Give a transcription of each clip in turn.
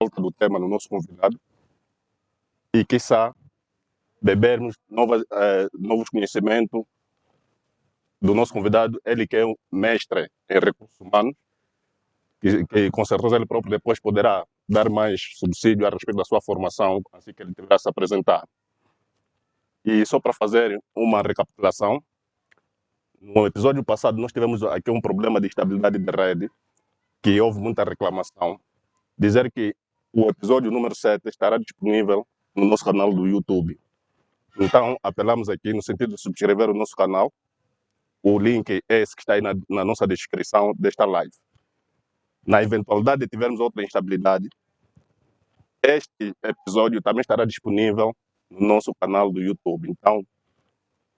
volta do tema no nosso convidado e, quiçá, bebermos novos conhecimentos do nosso convidado, ele que é um mestre em recursos humanos, que com certeza ele próprio depois poderá dar mais subsídio a respeito da sua formação, assim que ele tiver a se apresentar. E só para fazer uma recapitulação, no episódio passado nós tivemos aqui um problema de estabilidade de rede, que houve muita reclamação. Dizer que o episódio número 7 estará disponível no nosso canal do YouTube. Então, apelamos aqui no sentido de subscrever o nosso canal. O link é esse que está aí na nossa descrição desta live. Na eventualidade de tivermos outra instabilidade, este episódio também estará disponível no nosso canal do YouTube. Então,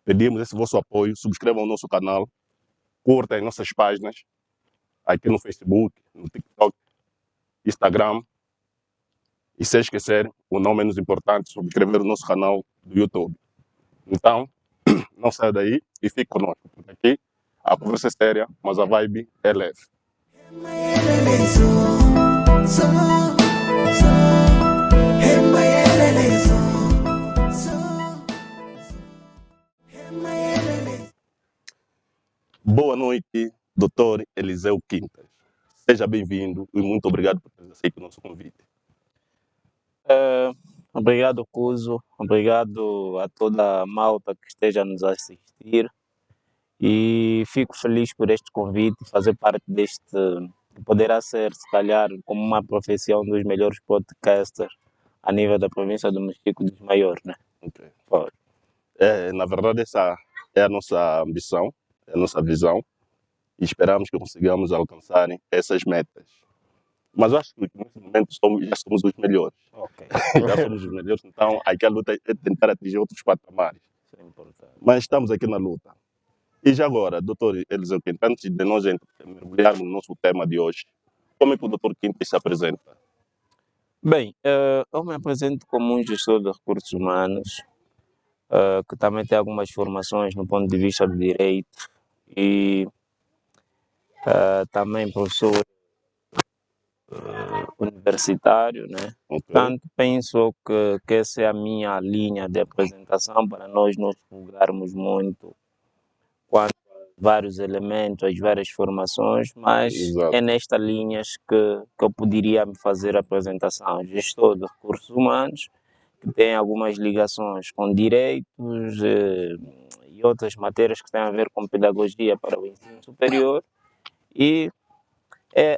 pedimos esse vosso apoio, subscrevam o nosso canal, curtam as nossas páginas, aqui no Facebook, no TikTok, Instagram. E sem esquecer, o não menos importante, subscrever o nosso canal do YouTube. Então, não saia daí e fique conosco, porque aqui a conversa é séria, mas a vibe é leve. Boa noite, Dr. Eliseu Quintas. Seja bem-vindo e muito obrigado por ter aceito o nosso convite. Obrigado, Cuso. Obrigado a toda a malta que esteja a nos assistir. E fico feliz por este convite, fazer parte deste, que poderá ser, se calhar, como uma profissão dos melhores podcasters a nível da província do Mochico dos Maiores, né? Okay. Pode. Na verdade, essa é a nossa ambição, é a nossa visão, e esperamos que consigamos alcançar essas metas. Mas eu acho que nesse momento já somos os melhores. Ok. Já somos os melhores, então aqui a luta é tentar atingir outros patamares. Isso é importante. Mas estamos aqui na luta. E já agora, doutor Eliseu Quintas, antes de nós mergulharmos no nosso tema de hoje, como é que o doutor Quintas se apresenta? Bem, eu me apresento como um gestor de recursos humanos, que também tem algumas formações no ponto de vista do direito e também professor universitário, né? Okay. Portanto, penso que essa é a minha linha de apresentação para nós nos divulgarmos muito quanto a vários elementos, as várias formações, mas Exato. é nesta linha que eu poderia me fazer a apresentação. Gestor de recursos humanos, que tem algumas ligações com direitos e outras matérias que têm a ver com pedagogia para o ensino superior e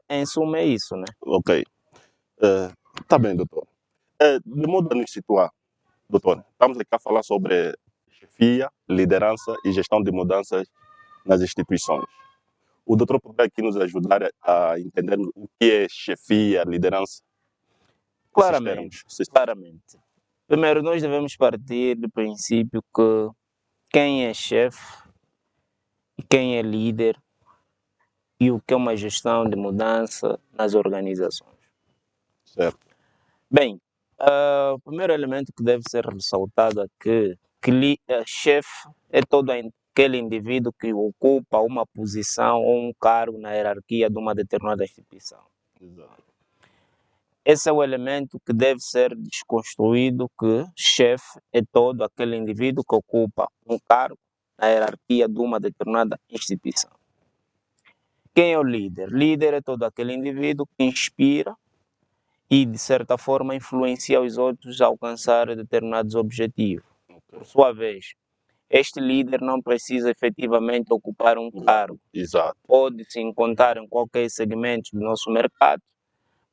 em suma é isso, né? Ok. Tá bem, doutor. De modo a nos situar, doutor, estamos aqui a falar sobre chefia, liderança e gestão de mudanças nas instituições. O doutor poderia aqui nos ajudar a entender o que é chefia, liderança? Claramente. Primeiro, nós devemos partir do princípio que quem é chefe e quem é líder e o que é uma gestão de mudança nas organizações. Certo. Bem, o primeiro elemento que deve ser ressaltado é que chefe é todo aquele indivíduo que ocupa uma posição ou um cargo na hierarquia de uma determinada instituição. Exato. Esse é o elemento que deve ser desconstruído, que chefe é todo aquele indivíduo que ocupa um cargo na hierarquia de uma determinada instituição. Quem é o líder? Líder é todo aquele indivíduo que inspira e, de certa forma, influencia os outros a alcançar determinados objetivos. Por sua vez, este líder não precisa efetivamente ocupar um cargo. Exato. Pode se encontrar em qualquer segmento do nosso mercado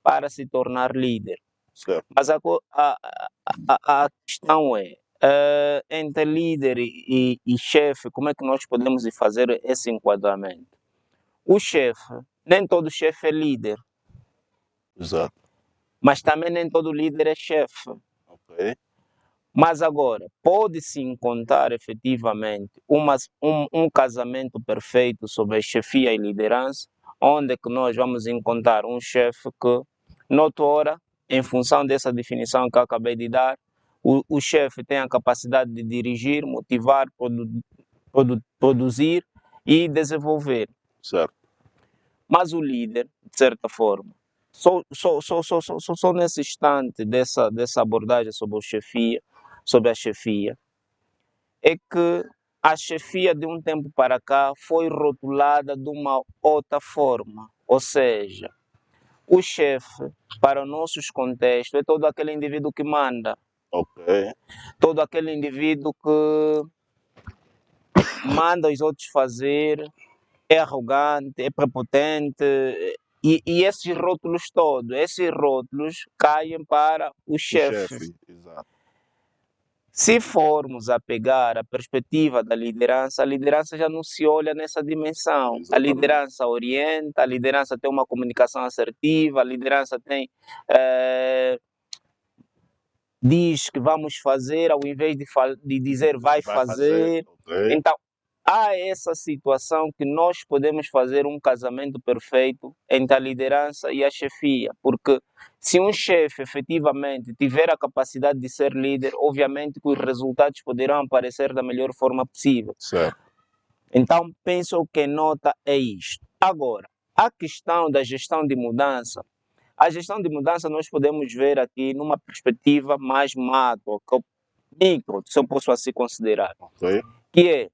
para se tornar líder. Certo. Mas a questão é, entre líder e chefe, como é que nós podemos fazer esse enquadramento? O chefe, nem todo chefe é líder. Exato. Mas também nem todo líder é chefe. Ok. Mas agora, pode-se encontrar efetivamente um casamento perfeito sobre a chefia e liderança, onde que nós vamos encontrar um chefe que, noutrora, em função dessa definição que eu acabei de dar, o chefe tem a capacidade de dirigir, motivar, produzir e desenvolver. Certo. Mas o líder, de certa forma, Só nesse instante dessa abordagem sobre a chefia, é que a chefia de um tempo para cá foi rotulada de uma outra forma. Ou seja, o chefe, para os nossos contextos, é todo aquele indivíduo que manda, Ok. todo aquele indivíduo que manda os outros fazer, é arrogante, é prepotente, e esses rótulos caem para o O chefe. chefe, exato. Se formos a pegar a perspectiva da liderança, a liderança já não se olha nessa dimensão. A Exatamente. liderança orienta, a liderança tem uma comunicação assertiva, a liderança tem diz que vamos fazer, ao invés de dizer vai fazer. Ok. Então, há essa situação que nós podemos fazer um casamento perfeito entre a liderança e a chefia, porque se um chefe efetivamente tiver a capacidade de ser líder, obviamente que os resultados poderão aparecer da melhor forma possível. Certo. Então, penso que nota é isto. Agora, a questão da gestão de mudança, a gestão de mudança nós podemos ver aqui numa perspectiva mais macro, micro, se eu posso assim considerar, Ok. que é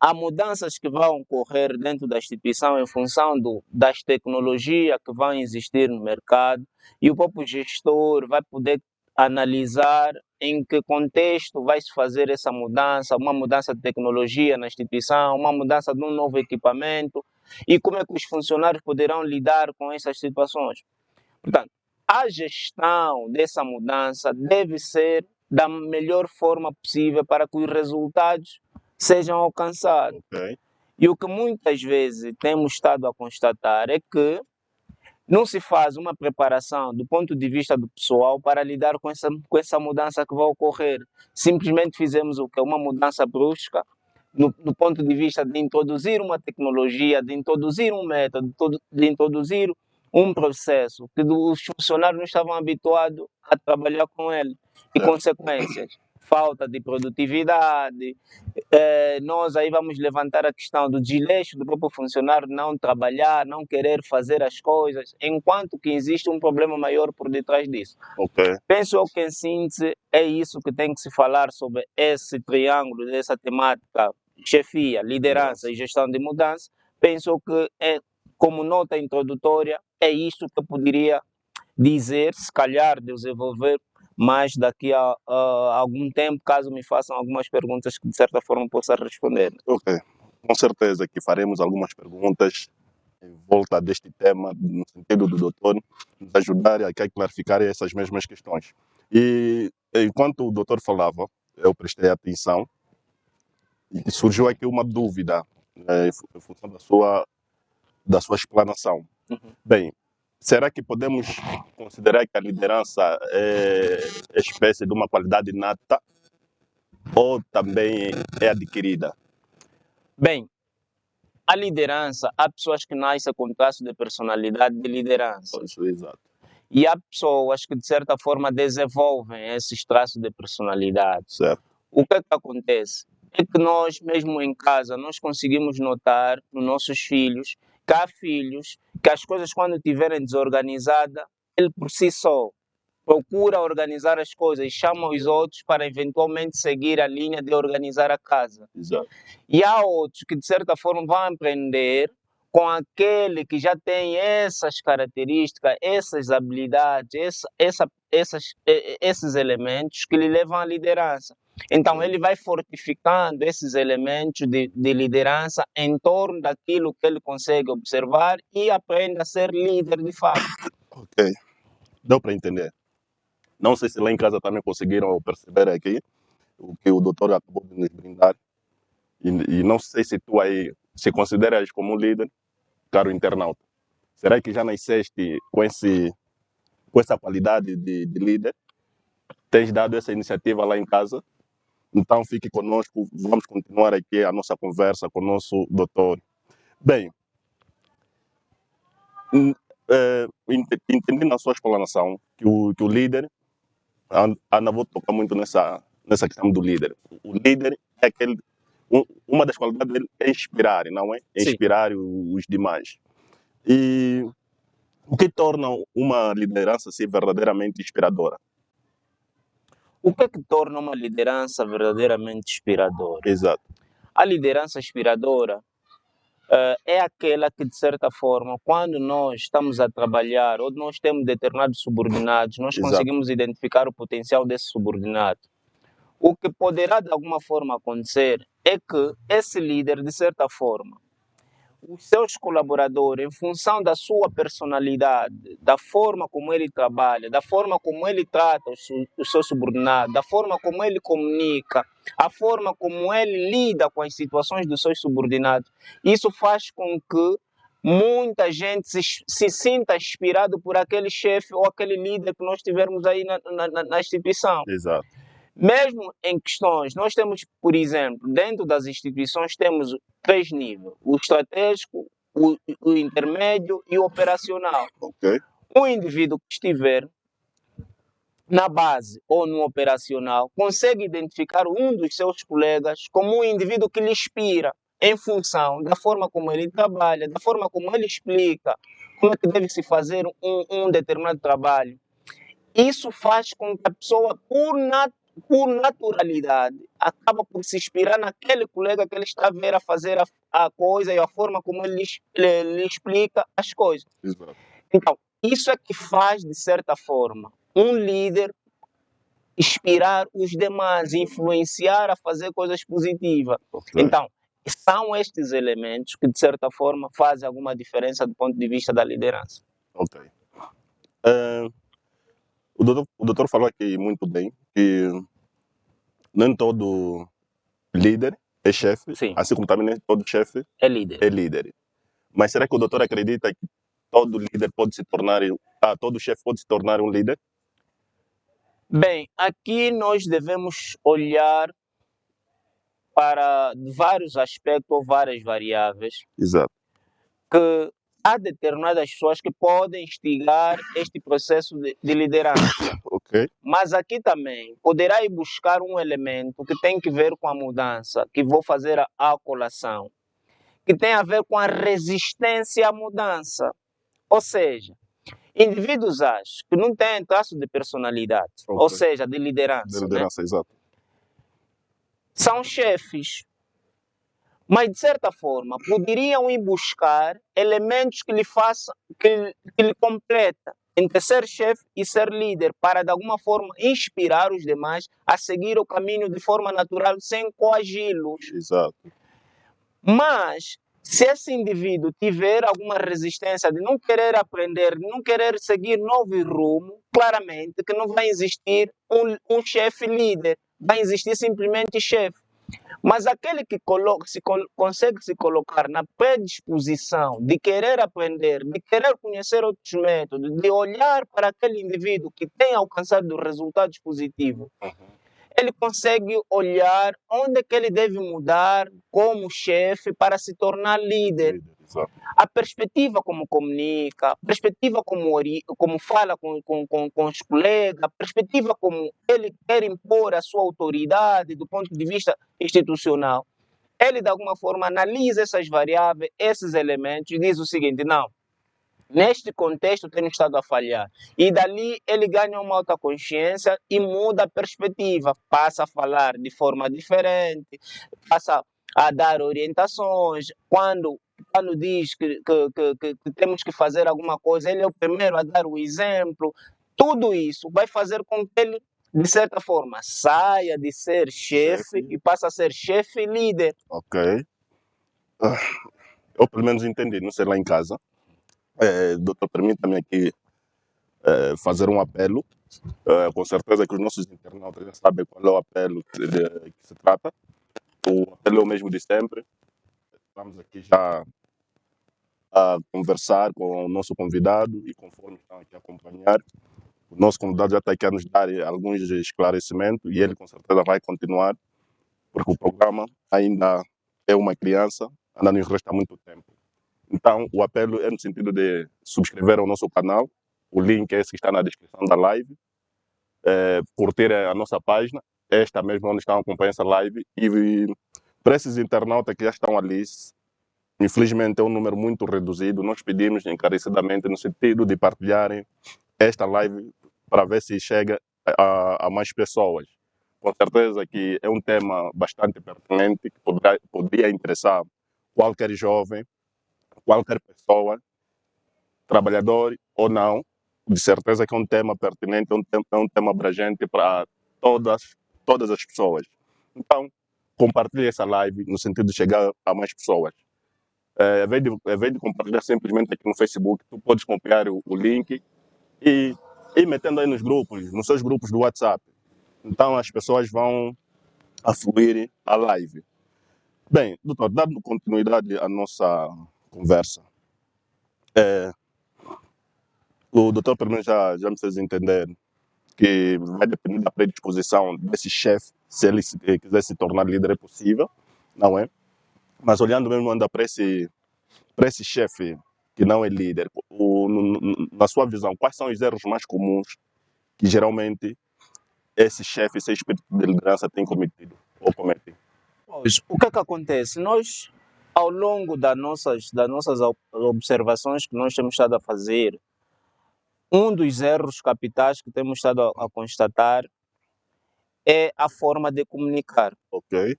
há mudanças que vão ocorrer dentro da instituição em função das tecnologias que vão existir no mercado e o próprio gestor vai poder analisar em que contexto vai se fazer essa mudança, uma mudança de tecnologia na instituição, uma mudança de um novo equipamento e como é que os funcionários poderão lidar com essas situações. Portanto, a gestão dessa mudança deve ser da melhor forma possível para que os resultados sejam alcançados. Ok. E o que muitas vezes temos estado a constatar é que não se faz uma preparação do ponto de vista do pessoal para lidar com essa mudança que vai ocorrer. Simplesmente fizemos o que? Uma mudança brusca no ponto de vista de introduzir uma tecnologia, de introduzir um método, de introduzir um processo que os funcionários não estavam habituados a trabalhar com ele. E Certo. consequências, falta de produtividade. Nós aí vamos levantar a questão do desleixo do próprio funcionário não trabalhar, não querer fazer as coisas, enquanto que existe um problema maior por detrás disso. Ok. Penso que, em síntese, é isso que tem que se falar sobre esse triângulo, dessa temática, chefia, liderança e gestão de mudança. Penso que, como nota introdutória, é isto que eu poderia dizer, se calhar desenvolver mais daqui a algum tempo, caso me façam algumas perguntas que de certa forma possa responder. Ok. Com certeza que faremos algumas perguntas em volta deste tema, no sentido do doutor nos ajudar a clarificar essas mesmas questões. E enquanto o doutor falava, eu prestei atenção e surgiu aqui uma dúvida em função da sua explanação. Uhum. Bem, será que podemos considerar que a liderança é espécie de uma qualidade inata ou também é adquirida? Bem, a liderança, há pessoas que nascem com traço de personalidade de liderança. Isso, exato. E há pessoas que, de certa forma, desenvolvem esses traços de personalidade. Certo. O que é que acontece? É que nós, mesmo em casa, nós conseguimos notar nos nossos filhos que há filhos que as coisas, quando estiverem desorganizadas, ele por si só procura organizar as coisas e chama os outros para eventualmente seguir a linha de organizar a casa. Exato. E há outros que, de certa forma, vão aprender com aquele que já tem essas características, essas habilidades, esses elementos que lhe levam à liderança. Então, ele vai fortificando esses elementos de liderança em torno daquilo que ele consegue observar e aprende a ser líder de fato. Ok. Deu para entender. Não sei se lá em casa também conseguiram perceber aqui o que o doutor acabou de nos brindar. E não sei se tu aí se consideras como um líder, caro internauta. Será que já nasceste com essa qualidade de líder? Tens dado essa iniciativa lá em casa? Então fique conosco, vamos continuar aqui a nossa conversa com o nosso doutor. Bem, entendi na sua explanação que o líder, Ana, vou tocar muito nessa questão do líder. O líder é aquele, uma das qualidades dele é inspirar, não é? É Sim. inspirar os demais. E O que torna uma liderança assim, verdadeiramente inspiradora? O que é que torna uma liderança verdadeiramente inspiradora? Exato. A liderança inspiradora é aquela que, de certa forma, quando nós estamos a trabalhar ou nós temos determinados subordinados, nós Exato. conseguimos identificar o potencial desse subordinado. O que poderá, de alguma forma, acontecer é que esse líder, de certa forma, os seus colaboradores, em função da sua personalidade, da forma como ele trabalha, da forma como ele trata os seus subordinados, da forma como ele comunica, a forma como ele lida com as situações dos seus subordinados, isso faz com que muita gente se sinta inspirado por aquele chefe ou aquele líder que nós tivermos aí na instituição. Exato. Mesmo em questões, nós temos, por exemplo, dentro das instituições, temos 3 níveis: o estratégico, o intermédio e o operacional. Ok. O indivíduo que estiver na base ou no operacional consegue identificar um dos seus colegas como um indivíduo que lhe inspira em função da forma como ele trabalha, da forma como ele explica como é que deve se fazer um determinado trabalho. Isso faz com que a pessoa, por naturalidade, acaba por se inspirar naquele colega que ele está a ver a fazer a coisa e a forma como ele lhe explica as coisas. Exato. Então, isso é que faz, de certa forma, um líder inspirar os demais, influenciar a fazer coisas positivas. Ok. Então, são estes elementos que, de certa forma, fazem alguma diferença do ponto de vista da liderança. Ok. O doutor falou aqui muito bem que nem todo líder é chefe, Sim, assim como também nem todo chefe é líder. é líder. Mas será que o doutor acredita que todo líder pode se tornar, todo chefe pode se tornar um líder? Bem, aqui nós devemos olhar para vários aspectos ou várias variáveis Exato. que há determinadas pessoas que podem instigar este processo de liderança. Ok. Mas aqui também poderá ir buscar um elemento que tem que ver com a mudança, que vou fazer a colação, que tem a ver com a resistência à mudança. Ou seja, indivíduos acho que não têm traço de personalidade, Ok. ou seja, de De liderança, né? liderança, exato. São chefes, mas de certa forma poderiam ir buscar elementos que lhe façam, que lhe completam entre ser chefe e ser líder, para de alguma forma inspirar os demais a seguir o caminho de forma natural sem coagi-los. Exato. Mas se esse indivíduo tiver alguma resistência de não querer aprender, de não querer seguir novo rumo, claramente que não vai existir um chefe líder, vai existir simplesmente chefe. Mas aquele que consegue se colocar na predisposição de querer aprender, de querer conhecer outros métodos, de olhar para aquele indivíduo que tem alcançado resultados positivos, ele consegue olhar onde é que ele deve mudar como chefe para se tornar líder. Exato. A perspectiva como comunica, a perspectiva como fala com os colegas, a perspectiva como ele quer impor a sua autoridade do ponto de vista institucional. Ele, de alguma forma, analisa essas variáveis, esses elementos e diz o seguinte: não, neste contexto tenho estado a falhar. E dali ele ganha uma autoconsciência e muda a perspectiva, passa a falar de forma diferente, passa a dar orientações. Quando diz que temos que fazer alguma coisa, ele é o primeiro a dar o exemplo. Tudo isso vai fazer com que ele, de certa forma, saia de ser chefe e passe a ser chefe e líder. Ok. Eu pelo menos entendi, não sei lá em casa. Doutor, permita-me aqui fazer um apelo. Com certeza que os nossos internautas já sabem qual é o apelo de que se trata. O apelo é o mesmo de sempre. Estamos aqui já a conversar com o nosso convidado e conforme estão aqui a acompanhar, o nosso convidado já está aqui a nos dar alguns esclarecimentos e ele com certeza vai continuar, porque o programa ainda é uma criança, ainda nos resta muito tempo. Então, o apelo é no sentido de subscrever ao nosso canal, o link é esse que está na descrição da live, curtir a nossa página, esta mesmo onde estão acompanhando essa live, e para esses internautas que já estão ali, Infelizmente é um número muito reduzido. Nós pedimos encarecidamente no sentido de partilharem esta live para ver se chega a mais pessoas. Com certeza que é um tema bastante pertinente que poderia interessar qualquer jovem, qualquer pessoa, trabalhador ou não. De certeza que é um tema pertinente, é um tema abrangente para todas as pessoas. Então, compartilhe essa live no sentido de chegar a mais pessoas. Em vez de compartilhar simplesmente aqui no Facebook, tu podes copiar o link e ir metendo aí nos seus grupos do WhatsApp. Então as pessoas vão afluir à live. Bem, doutor, dando continuidade à nossa conversa, o doutor pelo menos já me fez entender que vai depender da predisposição desse chefe, se ele quiser se tornar líder, é possível, não é? Mas olhando mesmo ainda para esse chefe que não é líder, na sua visão, quais são os erros mais comuns que geralmente esse chefe, esse espírito de liderança tem cometido ou comete? Pois, o que é que acontece? Nós, ao longo das nossas observações que nós temos estado a fazer, um dos erros capitais que temos estado a constatar é a forma de comunicar, Ok,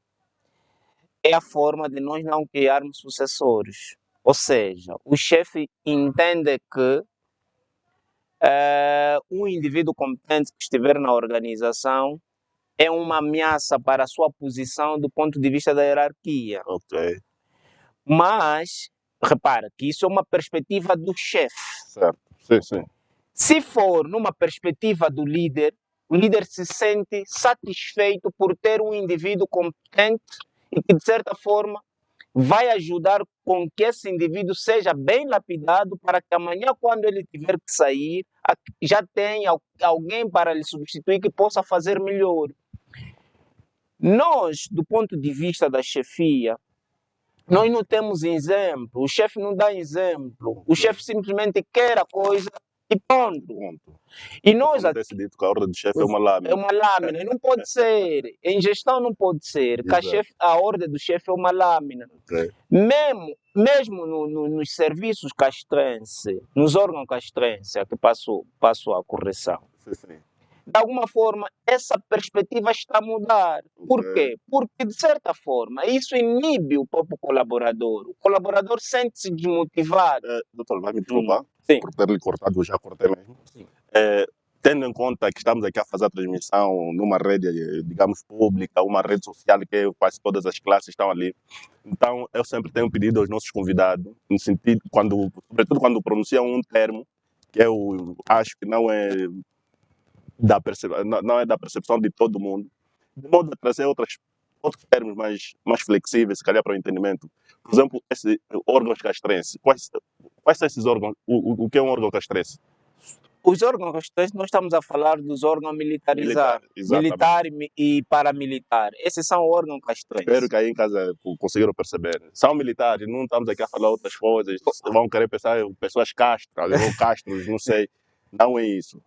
é a forma de nós não criarmos sucessores. Ou seja, o chefe entende que um indivíduo competente que estiver na organização é uma ameaça para a sua posição do ponto de vista da hierarquia. ok, Mas, repara que isso é uma perspectiva do chefe. certo, sim, sim, Se for numa perspectiva do líder, o líder se sente satisfeito por ter um indivíduo competente e que, de certa forma, vai ajudar com que esse indivíduo seja bem lapidado para que amanhã, quando ele tiver que sair, já tenha alguém para lhe substituir que possa fazer melhor. Nós, do ponto de vista da chefia, nós não temos exemplo, o chefe não dá exemplo, o chefe simplesmente quer a coisa e pronto. ponto. E nós Como tem-se dito que a ordem do chefe é uma lâmina. é uma lâmina, e não pode ser. Em gestão não pode ser, que Exato. a ordem do chefe é uma lâmina. Ok, Mesmo nos serviços castrense, nos órgãos castrense, aqui passo a correção, sim, sim. de alguma forma essa perspectiva está a mudar. Por Ok. quê? Porque, de certa forma, isso inibe o próprio colaborador. O colaborador sente-se desmotivado. Doutor, vai me desculpar Sim. por ter lhe cortado, eu já cortei mesmo. Sim. Tendo em conta que estamos aqui a fazer a transmissão numa rede, digamos, pública, uma rede social que quase todas as classes estão ali. Então, eu sempre tenho pedido aos nossos convidados, no sentido, sobretudo quando pronunciam um termo, que eu acho que não é não é da percepção de todo mundo, de modo a trazer outros termos mais flexíveis, se calhar para o entendimento. Por exemplo, esses órgãos castrenses. Quais são esses órgãos? O que é um órgão castrense? Os órgãos castrenses, nós estamos a falar dos órgãos militarizados, militar e paramilitar. Esses são órgãos castrenses. Espero que aí em casa conseguiram perceber. São militares, não estamos aqui a falar outras coisas. Vão querer pensar pessoas castras, ou castros, não sei. Não é isso.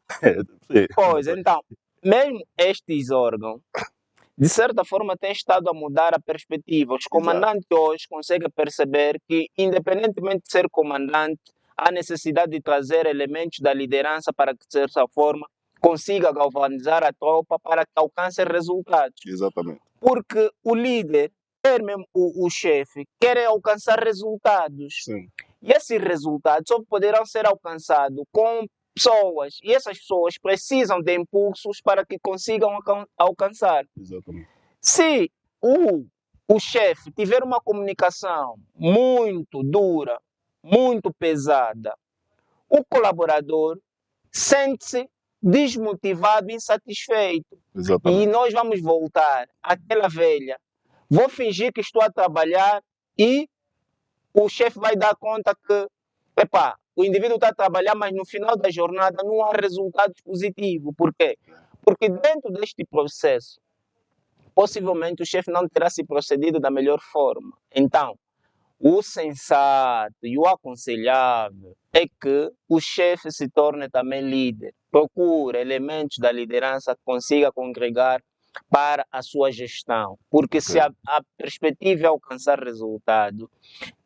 Pois, então, mesmo estes órgãos, de certa forma, têm estado a mudar a perspectiva. Os comandantes hoje conseguem perceber que, independentemente de ser comandante, há necessidade de trazer elementos da liderança para que, de certa forma, consiga galvanizar a tropa para que alcance resultados. Exatamente. Porque o líder, quer mesmo o chefe, quer alcançar resultados. Sim. E esses resultados só poderão ser alcançados com pessoas. E essas pessoas precisam de impulsos para que consigam alcançar. Exatamente. Se o chefe tiver uma comunicação muito dura, muito pesada, o colaborador sente-se desmotivado e insatisfeito. Exatamente. E nós vamos voltar àquela velha. Vou fingir que estou a trabalhar e o chefe vai dar conta que, epá, o indivíduo está a trabalhar, mas no final da jornada não há resultados positivos. Por quê? Porque dentro deste processo, possivelmente o chefe não terá se procedido da melhor forma. Então, o sensato e o aconselhável é que o chefe se torne também líder. Procure elementos da liderança que consiga congregar para a sua gestão. Porque se Ok. a perspectiva é alcançar resultado,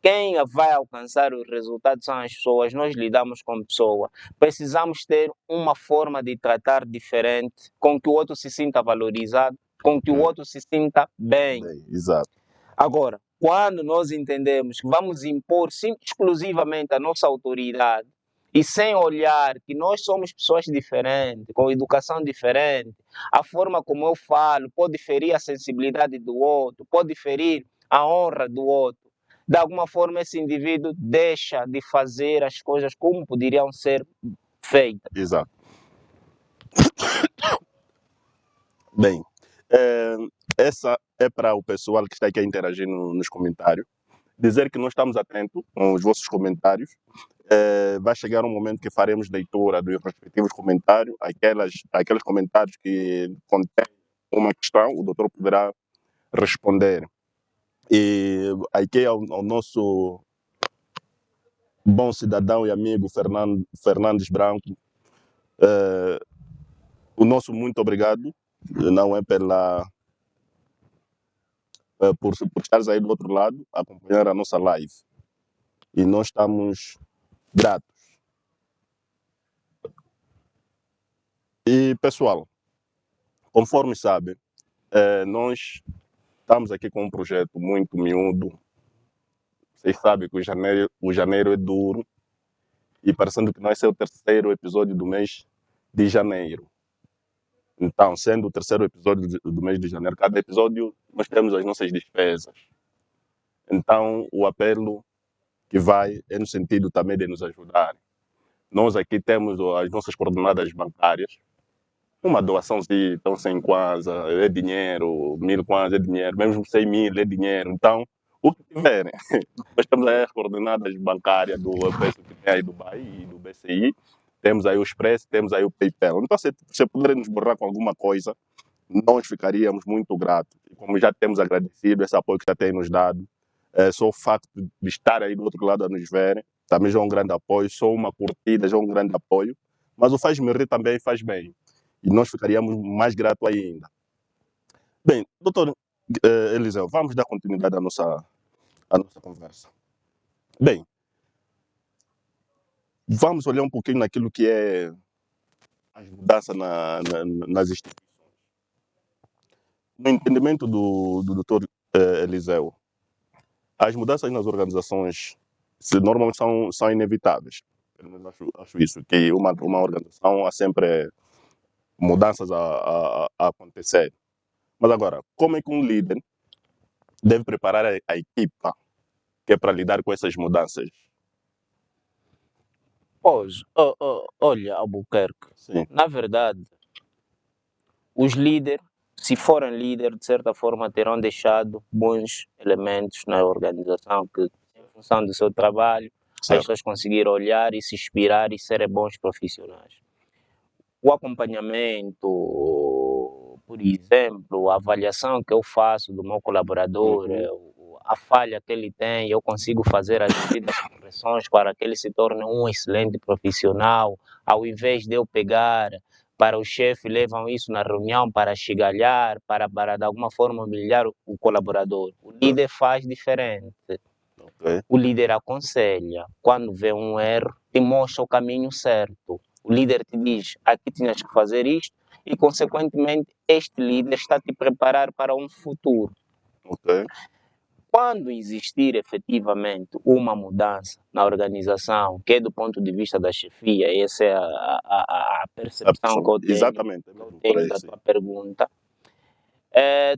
quem vai alcançar os resultados são as pessoas, nós lidamos com pessoas. Precisamos ter uma forma de tratar diferente, com que o outro se sinta valorizado, com que o outro se sinta bem. Bem, exato. Agora, quando nós entendemos que vamos impor exclusivamente a nossa autoridade e sem olhar que nós somos pessoas diferentes, com educação diferente, a forma como eu falo pode ferir a sensibilidade do outro, pode ferir a honra do outro. De alguma forma, esse indivíduo deixa de fazer as coisas como poderiam ser feitas. Exato. Bem, essa é para o pessoal que está aqui a interagir nos comentários. Dizer que nós estamos atentos com os vossos comentários. Vai chegar um momento que faremos leitura dos respectivos comentários, aqueles comentários que contêm uma questão, o doutor poderá responder. E aqui ao nosso bom cidadão e amigo Fernandes Branco, o nosso muito obrigado, não é por estares aí do outro lado a acompanhar a nossa live. E nós estamos gratos. E pessoal, conforme sabem, nós estamos aqui com um projeto muito miúdo. Vocês sabem que o janeiro é duro e parecendo que nós é o terceiro episódio do mês de janeiro. Então, sendo o terceiro episódio do mês de janeiro, cada episódio nós temos as nossas despesas. Então, o apelo que vai é no sentido também de nos ajudar. Nós aqui temos as nossas coordenadas bancárias. Uma doação de tão 100 kwanza é dinheiro, 1000 kwanza é dinheiro, mesmo 100 mil é dinheiro. Então, o que tiverem. Nós temos aí as coordenadas bancárias do preço que tem aí do BAI e do BCI. Temos aí o Expresso, temos aí o PayPal. Então, se você puder nos borrar com alguma coisa, nós ficaríamos muito gratos. E como já temos agradecido esse apoio que já tem nos dado, só o facto de estar aí do outro lado a nos verem, também já é um grande apoio, só uma curtida já é um grande apoio, mas o faz-me rir também faz bem. E nós ficaríamos mais gratos ainda. Bem, doutor Eliseu, vamos dar continuidade à nossa conversa. Bem, vamos olhar um pouquinho naquilo que é as mudanças nas instituições. No entendimento do doutor Eliseu, as mudanças nas organizações normalmente são inevitáveis. Pelo menos acho isso, que uma organização há sempre mudanças a acontecer. Mas agora, como é que um líder deve preparar a equipa que é para lidar com essas mudanças? Pois, olha, Albuquerque, Sim, na verdade, os líderes, se forem líderes, de certa forma, terão deixado bons elementos na organização que, em função do seu trabalho, as certo. pessoas conseguiram olhar e se inspirar e serem bons profissionais. O acompanhamento, por exemplo, a avaliação que eu faço do meu colaborador, a falha que ele tem, eu consigo fazer as devidas correções para que ele se torne um excelente profissional, ao invés de eu pegar para o chefe, levam isso na reunião para chigalhar, para de alguma forma humilhar o colaborador. O líder faz diferente. Ok, O líder aconselha. Quando vê um erro, te mostra o caminho certo. O líder te diz, aqui tinhas que fazer isto, e consequentemente este líder está a te preparar para um futuro. ok. Quando existir efetivamente uma mudança na organização, que é do ponto de vista da chefia, essa é a percepção que eu tenho, Exatamente, por aí da sim. tua pergunta,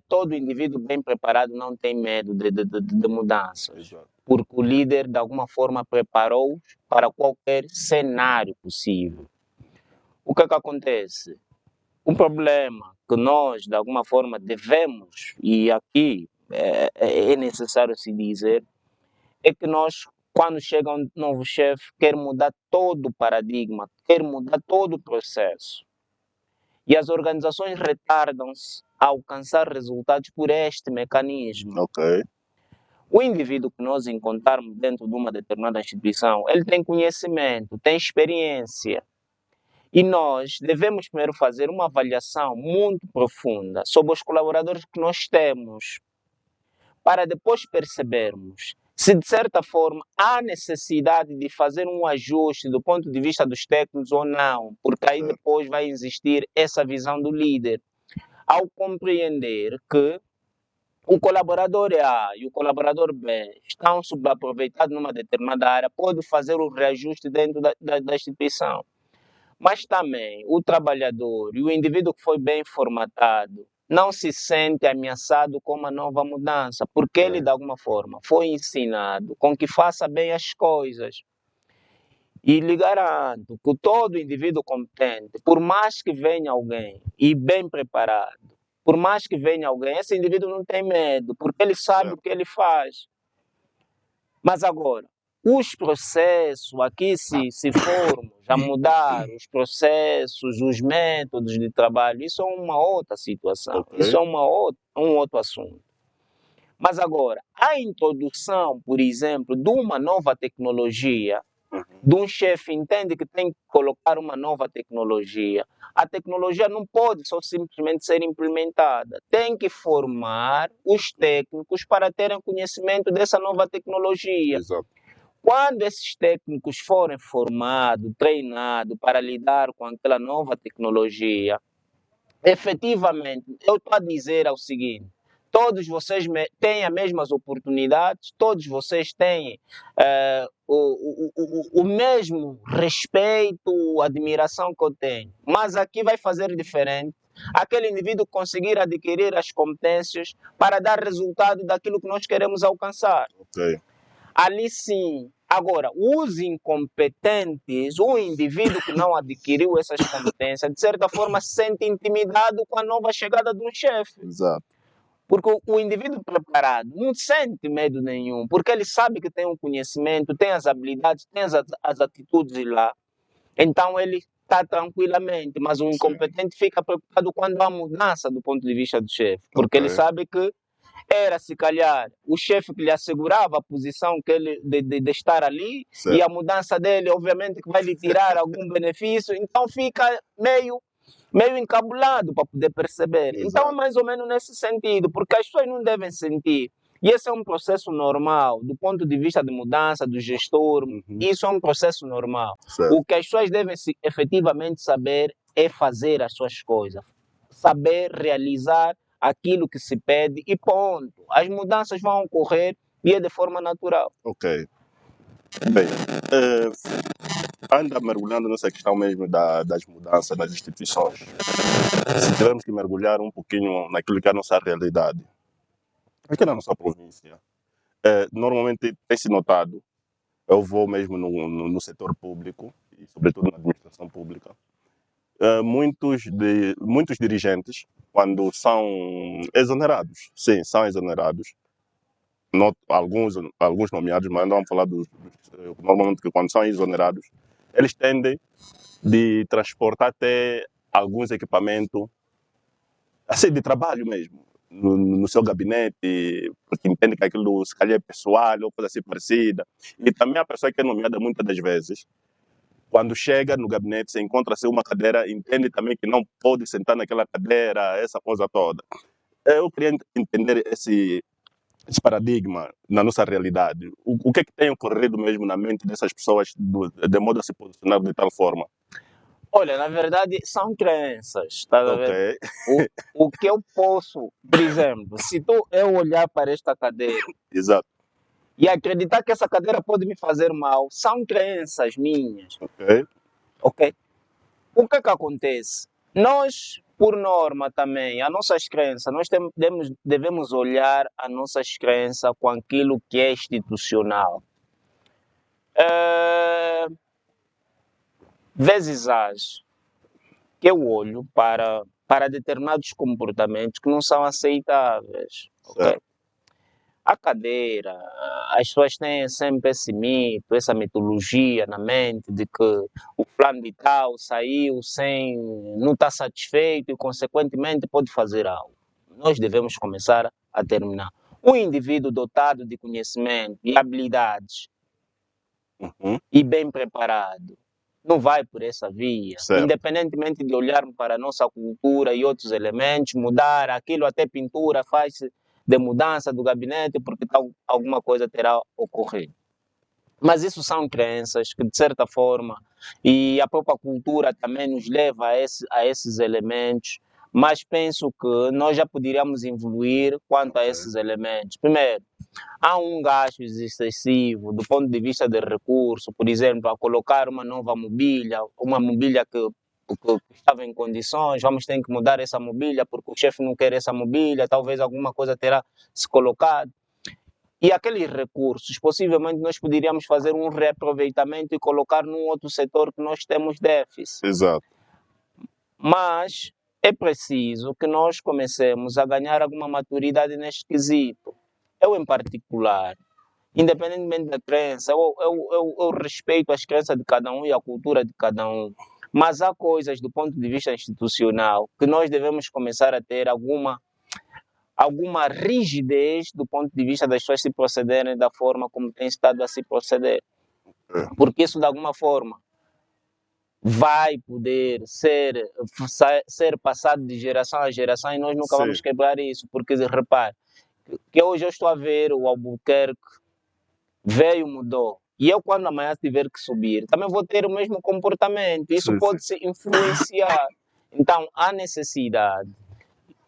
todo indivíduo bem preparado não tem medo de mudanças, Exato. porque o líder, de alguma forma, preparou-os para qualquer cenário possível. O que é que acontece? Um problema que nós, de alguma forma, devemos, e aqui é necessário se dizer, é que nós, quando chega um novo chefe, quer mudar todo o paradigma, quer mudar todo o processo. E as organizações retardam-se a alcançar resultados por este mecanismo. Ok, O indivíduo que nós encontrarmos dentro de uma determinada instituição, ele tem conhecimento, tem experiência. E nós devemos primeiro fazer uma avaliação muito profunda sobre os colaboradores que nós temos, para depois percebermos se de certa forma há necessidade de fazer um ajuste do ponto de vista dos técnicos ou não, porque aí Certo. depois vai existir essa visão do líder, ao compreender que o colaborador A e o colaborador B estão subaproveitados numa determinada área, pode fazer o reajuste dentro da instituição. Mas também o trabalhador e o indivíduo que foi bem formatado não se sente ameaçado com uma nova mudança, porque ele, de alguma forma, foi ensinado com que faça bem as coisas. E lhe garanto que todo indivíduo competente, por mais que venha alguém e bem preparado, por mais que venha alguém, esse indivíduo não tem medo, porque ele sabe o que ele faz. Mas agora, os processos, aqui se formos a mudar os processos, os métodos de trabalho, isso é uma outra situação, isso é um outro assunto. Mas agora, a introdução, por exemplo, de uma nova tecnologia, de um chefe entende que tem que colocar uma nova tecnologia, a tecnologia não pode só simplesmente ser implementada, tem que formar os técnicos para terem conhecimento dessa nova tecnologia. Exato. Quando esses técnicos forem formados, treinados para lidar com aquela nova tecnologia, efetivamente, eu estou a dizer o seguinte: todos vocês têm as mesmas oportunidades, todos vocês têm o mesmo respeito, admiração que eu tenho, mas aqui vai fazer diferente aquele indivíduo conseguir adquirir as competências para dar resultado daquilo que nós queremos alcançar. Ok. Ali sim. Agora, os incompetentes, o indivíduo que não adquiriu essas competências, de certa forma, se sente intimidado com a nova chegada de um chefe. Exato. Porque o indivíduo preparado não sente medo nenhum, porque ele sabe que tem um conhecimento, tem as habilidades, tem as atitudes lá. Então ele está tranquilamente, mas o incompetente fica preocupado quando há mudança do ponto de vista do chefe, porque ele sabe que era, se calhar, o chefe que lhe assegurava a posição que ele, de estar ali, Certo. e a mudança dele, obviamente, que vai lhe tirar algum benefício, então fica meio encabulado para poder perceber. Exato. Então é mais ou menos nesse sentido, porque as pessoas não devem sentir. E esse é um processo normal, do ponto de vista de mudança do gestor, isso é um processo normal. Certo. O que as pessoas devem efetivamente saber é fazer as suas coisas, saber realizar aquilo que se pede e ponto. As mudanças vão ocorrer e é de forma natural. Ok. Bem, anda mergulhando nessa questão mesmo das mudanças nas instituições. Se tivermos que mergulhar um pouquinho naquilo que é a nossa realidade, aqui na nossa província, normalmente tem-se notado, eu vou mesmo no setor público, e sobretudo na administração pública, muitos dirigentes, quando são exonerados, sim, são exonerados, alguns nomeados, mas não vamos falar normalmente que quando são exonerados, eles tendem de transportar até alguns equipamentos, assim, de trabalho mesmo, no seu gabinete, porque entende que aquilo se calhar é pessoal ou coisa assim parecida. E também a pessoa que é nomeada muitas das vezes, quando chega no gabinete, se encontra-se uma cadeira, entende também que não pode sentar naquela cadeira, essa coisa toda. Eu queria entender esse paradigma na nossa realidade. O que é que tem ocorrido mesmo na mente dessas pessoas de modo a se posicionar de tal forma? Olha, na verdade, são crenças, tá a ver? Ok. O que eu posso, por exemplo, se eu olhar para esta cadeira Exato. e acreditar que essa cadeira pode me fazer mal, são crenças minhas, Ok. ok? O que é que acontece? Nós, por norma também, as nossas crenças, nós devemos olhar as nossas crenças com aquilo que é institucional. Vezes as que eu olho para determinados comportamentos que não são aceitáveis. Okay? A cadeira, as pessoas têm sempre esse mito, essa mitologia na mente de que o plano de tal saiu sem, não está satisfeito e consequentemente pode fazer algo. Nós devemos começar a terminar. Um indivíduo dotado de conhecimento e habilidades e bem preparado não vai por essa via. Certo. Independentemente de olharmos para a nossa cultura e outros elementos, mudar aquilo, até pintura faz-se de mudança do gabinete porque alguma coisa terá ocorrido. Mas isso são crenças que, de certa forma, e a própria cultura também nos leva a esses elementos, mas penso que nós já poderíamos evoluir quanto a esses elementos. Primeiro, há um gasto excessivo do ponto de vista de recurso, por exemplo, a colocar uma nova mobília, uma mobília que estava em condições, vamos ter que mudar essa mobília porque o chefe não quer essa mobília, talvez alguma coisa terá se colocado. E aqueles recursos, possivelmente nós poderíamos fazer um reaproveitamento e colocar num outro setor que nós temos déficit. Exato. Mas é preciso que nós comecemos a ganhar alguma maturidade neste quesito. Eu, em particular, independentemente da crença, eu respeito as crenças de cada um e a cultura de cada um. Mas há coisas do ponto de vista institucional que nós devemos começar a ter alguma rigidez do ponto de vista das pessoas se procederem da forma como têm estado a se proceder. Porque isso, de alguma forma, vai poder ser passado de geração a geração e nós nunca Sim. vamos quebrar isso. Porque, repare, que hoje eu estou a ver o Albuquerque, veio, mudou. E eu, quando amanhã tiver que subir, também vou ter o mesmo comportamento. Isso pode se influenciar. Então, há necessidade.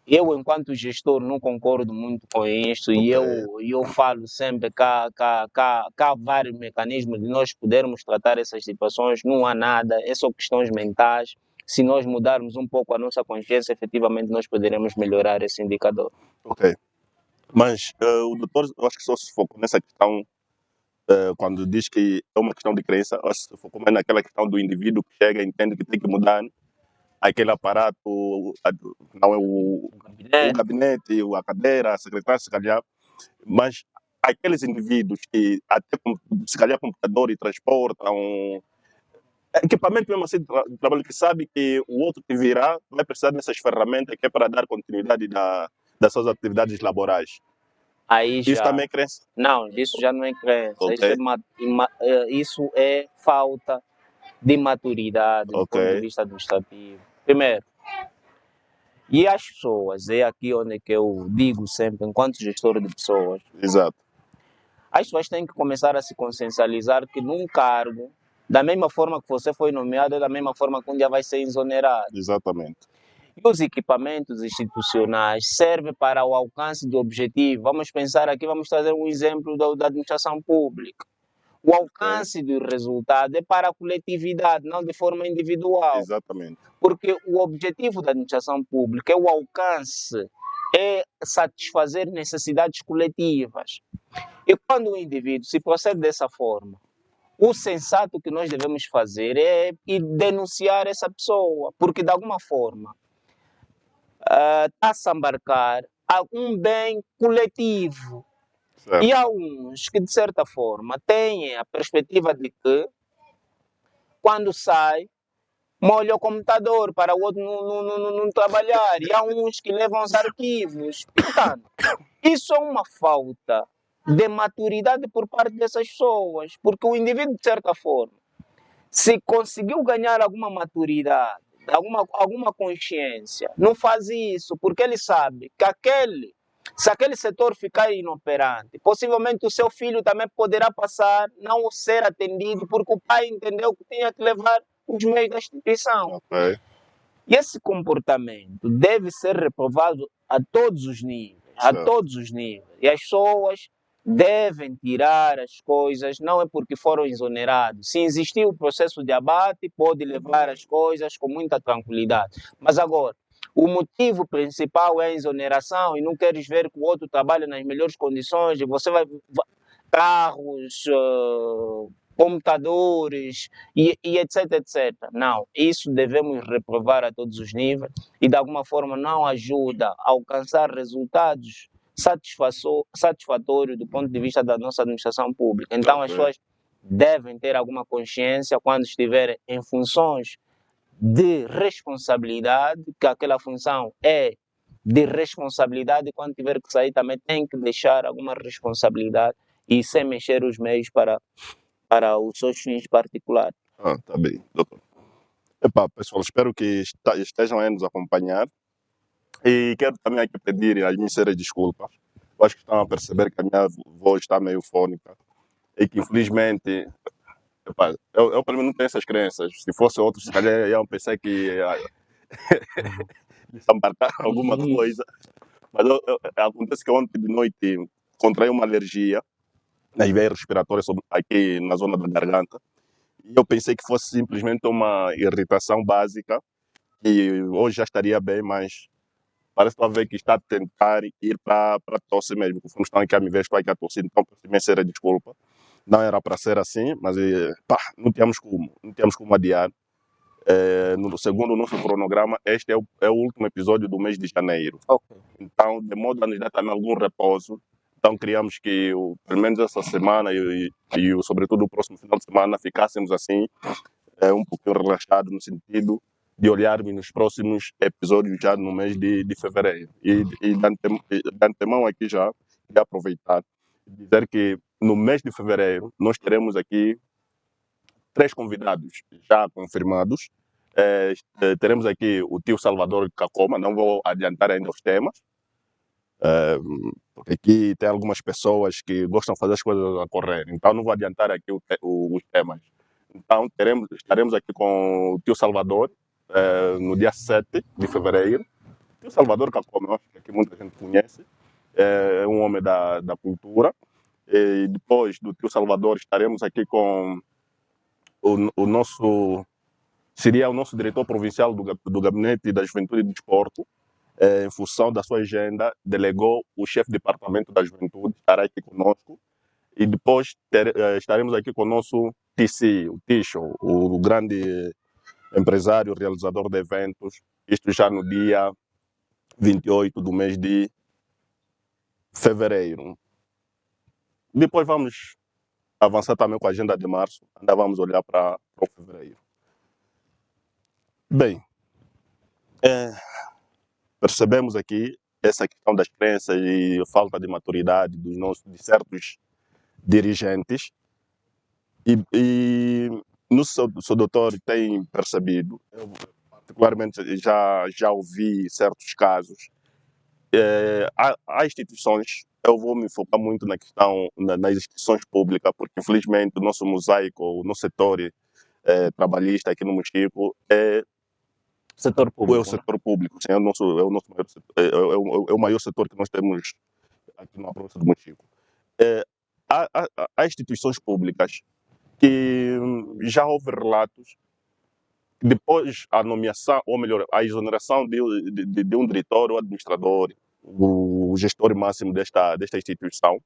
Eu, enquanto gestor, não concordo muito com isso e eu falo sempre que há vários mecanismos de nós podermos tratar essas situações, não há nada, é só questões mentais. Se nós mudarmos um pouco a nossa consciência, efetivamente nós poderemos melhorar esse indicador. Ok. Mas o doutor, eu acho que só se focou nessa questão, quando diz que é uma questão de crença, eu acho que se focou mais naquela questão do indivíduo que chega e entende que tem que mudar aquele aparato, não é o gabinete, a cadeira, a secretária, se calhar, mas aqueles indivíduos que até se calhar computador e transportam, equipamento mesmo assim de trabalho, que sabe que o outro que virá vai precisar dessas ferramentas que é para dar continuidade das suas atividades laborais. Aí Isso já, também é crença. não, isso já não é crença, Ok. isso é falta de maturidade do ponto de vista administrativo. Primeiro, e as pessoas, é aqui onde que eu digo sempre, enquanto gestor de pessoas, Exato. as pessoas têm que começar a se consciencializar que num cargo, da mesma forma que você foi nomeado, é da mesma forma que um dia vai ser exonerado. Exatamente. E os equipamentos institucionais servem para o alcance do objetivo. Vamos pensar aqui, vamos trazer um exemplo da administração pública. O alcance do resultado é para a coletividade, não de forma individual. Exatamente. Porque o objetivo da administração pública é o alcance, é satisfazer necessidades coletivas. E quando o indivíduo se procede dessa forma, o sensato que nós devemos fazer é ir denunciar essa pessoa, porque de alguma forma está-se a embarcar a um bem coletivo. Certo. E há uns que, de certa forma, têm a perspectiva de que, quando sai, molha o computador para o outro não trabalhar. E há uns que levam os arquivos. Portanto, isso é uma falta de maturidade por parte dessas pessoas. Porque o indivíduo, de certa forma, se conseguiu ganhar alguma maturidade, alguma consciência, não faz isso, porque ele sabe que se aquele setor ficar inoperante, possivelmente o seu filho também poderá passar não ser atendido, porque o pai entendeu que tinha que levar os meios da instituição. Ok. E esse comportamento deve ser reprovado a todos os níveis, Certo. a todos os níveis. E as pessoas devem tirar as coisas, não é porque foram exonerados. Se existir o processo de abate, pode levar as coisas com muita tranquilidade. Mas agora, o motivo principal é a exoneração e não queres ver que o outro trabalha nas melhores condições e você vai carros, computadores e etc, etc. Não, isso devemos reprovar a todos os níveis e de alguma forma não ajuda a alcançar resultados satisfatórios do ponto de vista da nossa administração pública. Então as pessoas devem ter alguma consciência quando estiverem em funções de responsabilidade, que aquela função é de responsabilidade e quando tiver que sair também tem que deixar alguma responsabilidade e sem mexer os meios para os seus fins particulares. Tá bem, doutor. Epá, pessoal, espero que estejam a nos acompanhar. E quero também aqui pedir as sinceras desculpas. Eu acho que estão a perceber que a minha voz está meio fônica. E que, infelizmente, epá, eu pelo menos não tenho essas crenças. Se fosse outros, se calhar iam pensar que desambarcar alguma coisa. Mas acontece que ontem de noite contraí uma alergia nas veias respiratórias aqui na zona da garganta. E eu pensei que fosse simplesmente uma irritação básica, e hoje já estaria bem, mas parece que ver que está a tentar ir para a tosse mesmo. Conforme estão aqui a me ver, estou aqui a tossir, então peço imensa desculpa. Não era para ser assim, mas pá, não tínhamos como adiar. Segundo o nosso cronograma, este é o último episódio do mês de janeiro. Ok. Então, de modo a nos dar também algum repouso, então queríamos que pelo menos essa semana sobretudo o próximo final de semana ficássemos assim, um pouquinho relaxados no sentido de olharmos nos próximos episódios já no mês de fevereiro. E de antemão aqui já, queria aproveitar e dizer que no mês de fevereiro nós teremos aqui 3 convidados já confirmados. Teremos aqui o tio Salvador Cacoma, não vou adiantar ainda os temas, porque aqui tem algumas pessoas que gostam de fazer as coisas a correr, então não vou adiantar aqui os temas. Então estaremos aqui com o tio Salvador no dia 7 de fevereiro. O tio Salvador Cacoma, eu acho que aqui muita gente conhece, é um homem da cultura. E depois do tio Salvador estaremos aqui com o nosso, seria o nosso diretor provincial do Gabinete da Juventude e do Desporto. Em função da sua agenda, delegou o chefe de departamento da juventude, estará aqui conosco. E depois estaremos aqui com o nosso TC, o Ticho, o grande empresário, realizador de eventos. Isto já no dia 28 do mês de fevereiro. Depois vamos avançar também com a agenda de março. Ainda vamos olhar para o fevereiro. Bem, percebemos aqui essa questão das crenças e falta de maturidade de certos dirigentes. E no seu doutor tem percebido, eu particularmente já ouvi certos casos. Há instituições, eu vou me focar muito na questão nas instituições públicas, porque infelizmente o nosso mosaico, o nosso setor trabalhista aqui no Mochico Setor é o público. setor público, sim, é o nosso maior setor, é o maior setor que nós temos aqui na província do Mochico. Há instituições públicas que já houve relatos que depois a nomeação, ou melhor, a exoneração de um diretor ou administrador, o gestor máximo desta instituição,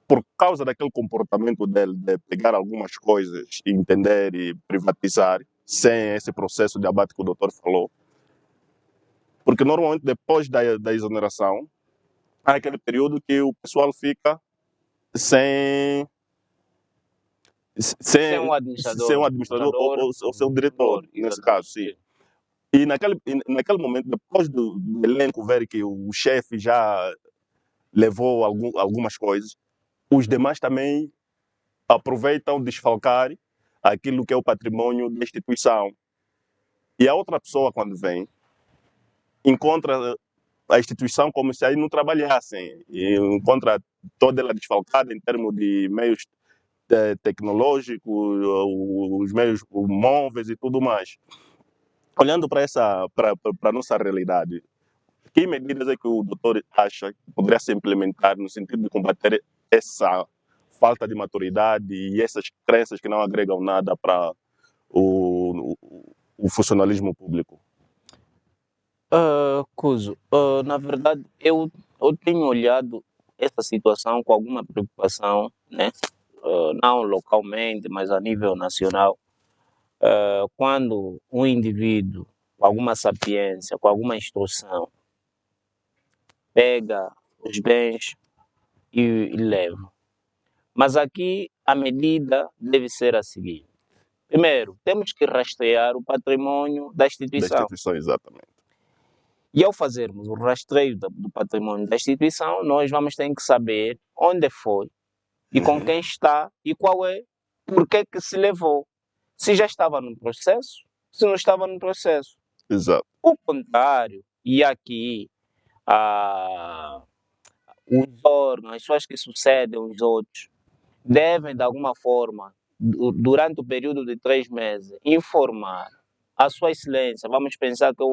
por causa daquele comportamento dele de pegar algumas coisas, entender e privatizar, sem esse processo de abate que o doutor falou. Porque normalmente depois da exoneração, há aquele período que o pessoal fica sem Sem um administrador, ou sem um diretor, nesse caso, sim. E naquele momento, depois do elenco ver que o chefe já levou algumas coisas, os demais também aproveitam desfalcar aquilo que é o patrimônio da instituição. E a outra pessoa, quando vem, encontra a instituição como se aí não trabalhassem, e encontra toda ela desfalcada em termos de meios tecnológicos, os meios móveis e tudo mais. Olhando para a nossa realidade, que medidas é que o doutor acha que poderia ser implementar no sentido de combater essa falta de maturidade e essas crenças que não agregam nada para o funcionalismo público? Cuso, na verdade, eu tenho olhado essa situação com alguma preocupação, né? Não localmente, mas a nível nacional. Quando um indivíduo com alguma sapiência, com alguma instrução, pega os bens e leva. Mas aqui a medida deve ser a seguinte. Primeiro, temos que rastrear o patrimônio da Da instituição. instituição, exatamente. E ao fazermos o rastreio do patrimônio da instituição, nós vamos ter que saber onde foi e com quem está e qual é, por que se levou. se já estava no processo, se não estava no processo. Exato. O contrário, e aqui os órgãos, as pessoas que sucedem os outros, devem, de alguma forma, durante o período de 3 meses, informar a Sua Excelência, vamos pensar que é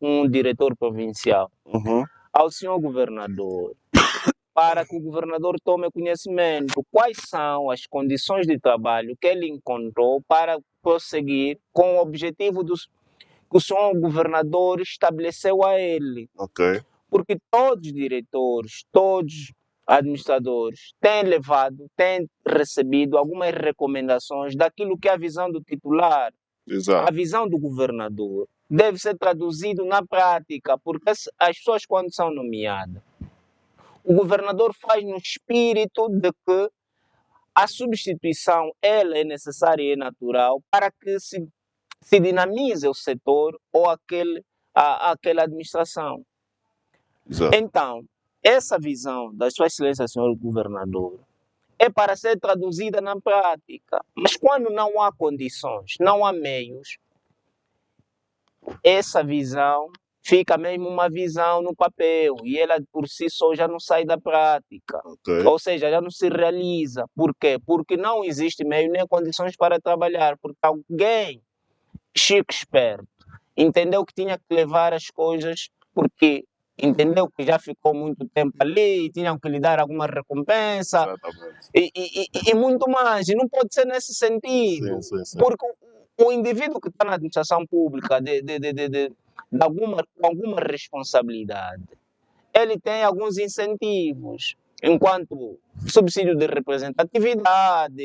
um diretor provincial, Uhum. ao senhor governador, para que o governador tome conhecimento quais são as condições de trabalho que ele encontrou para prosseguir com o objetivo que o senhor governador estabeleceu a ele. Ok. Porque todos os diretores, todos administradores têm recebido algumas recomendações daquilo que é a visão do titular, a Exato. visão do governador. Deve ser traduzido na prática, porque as pessoas quando são nomeadas, o governador faz no espírito de que a substituição ela é necessária e é natural para que se dinamize o setor ou aquela administração. Exato. Então, essa visão da Sua Excelência, Senhor Governador, é para ser traduzida na prática. Mas quando não há condições, não há meios, essa visão fica mesmo uma visão no papel e ela por si só já não sai da prática. Ok. Ou seja, já não se realiza. Por quê? Porque não existe meio nem condições para trabalhar. Porque alguém, chique esperto, entendeu que tinha que levar as coisas porque entendeu que já ficou muito tempo ali e tinham que lhe dar alguma recompensa Exatamente. e muito mais. E não pode ser nesse sentido, Sim. porque o indivíduo que está na administração pública com alguma responsabilidade, ele tem alguns incentivos, enquanto subsídio de representatividade,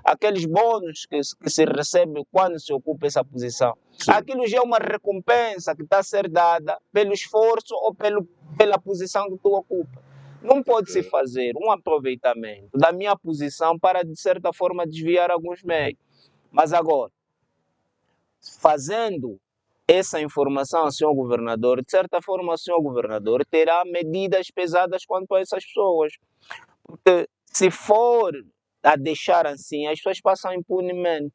aqueles bônus que se recebe quando se ocupa essa posição. Sim. Aquilo já é uma recompensa que está a ser dada pelo esforço ou pela posição que tu ocupa. Não pode-se fazer um aproveitamento da minha posição para, de certa forma, desviar alguns meios. Mas agora, fazendo essa informação ao senhor governador, de certa forma o senhor governador terá medidas pesadas quanto a essas pessoas. Porque se for a deixar assim, as pessoas passam impunemente.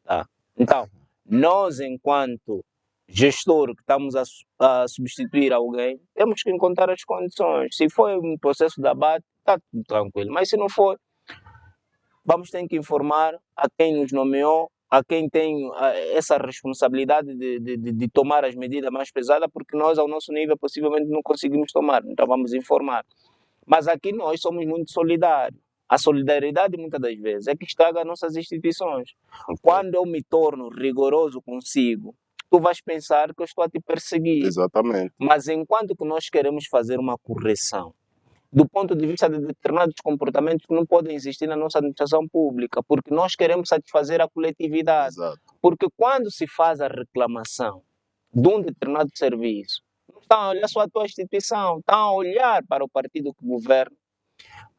Tá? Então, nós enquanto gestor que estamos a substituir alguém, temos que encontrar as condições. Se for um processo de abate, está tudo tranquilo. Mas se não for, vamos ter que informar a quem nos nomeou, a quem tem essa responsabilidade de tomar as medidas mais pesadas, porque nós, ao nosso nível, possivelmente não conseguimos tomar. Então, vamos informar. Mas aqui nós somos muito solidários. A solidariedade, muitas das vezes, é que estraga nossas instituições. Quando eu me torno rigoroso consigo, tu vais pensar que eu estou a te perseguir. Exatamente. Mas enquanto que nós queremos fazer uma correção, do ponto de vista de determinados comportamentos que não podem existir na nossa administração pública, porque nós queremos satisfazer a coletividade. Exato. Porque quando se faz a reclamação de um determinado serviço, não estão a olhar só a tua instituição, estão a olhar para o partido que governa,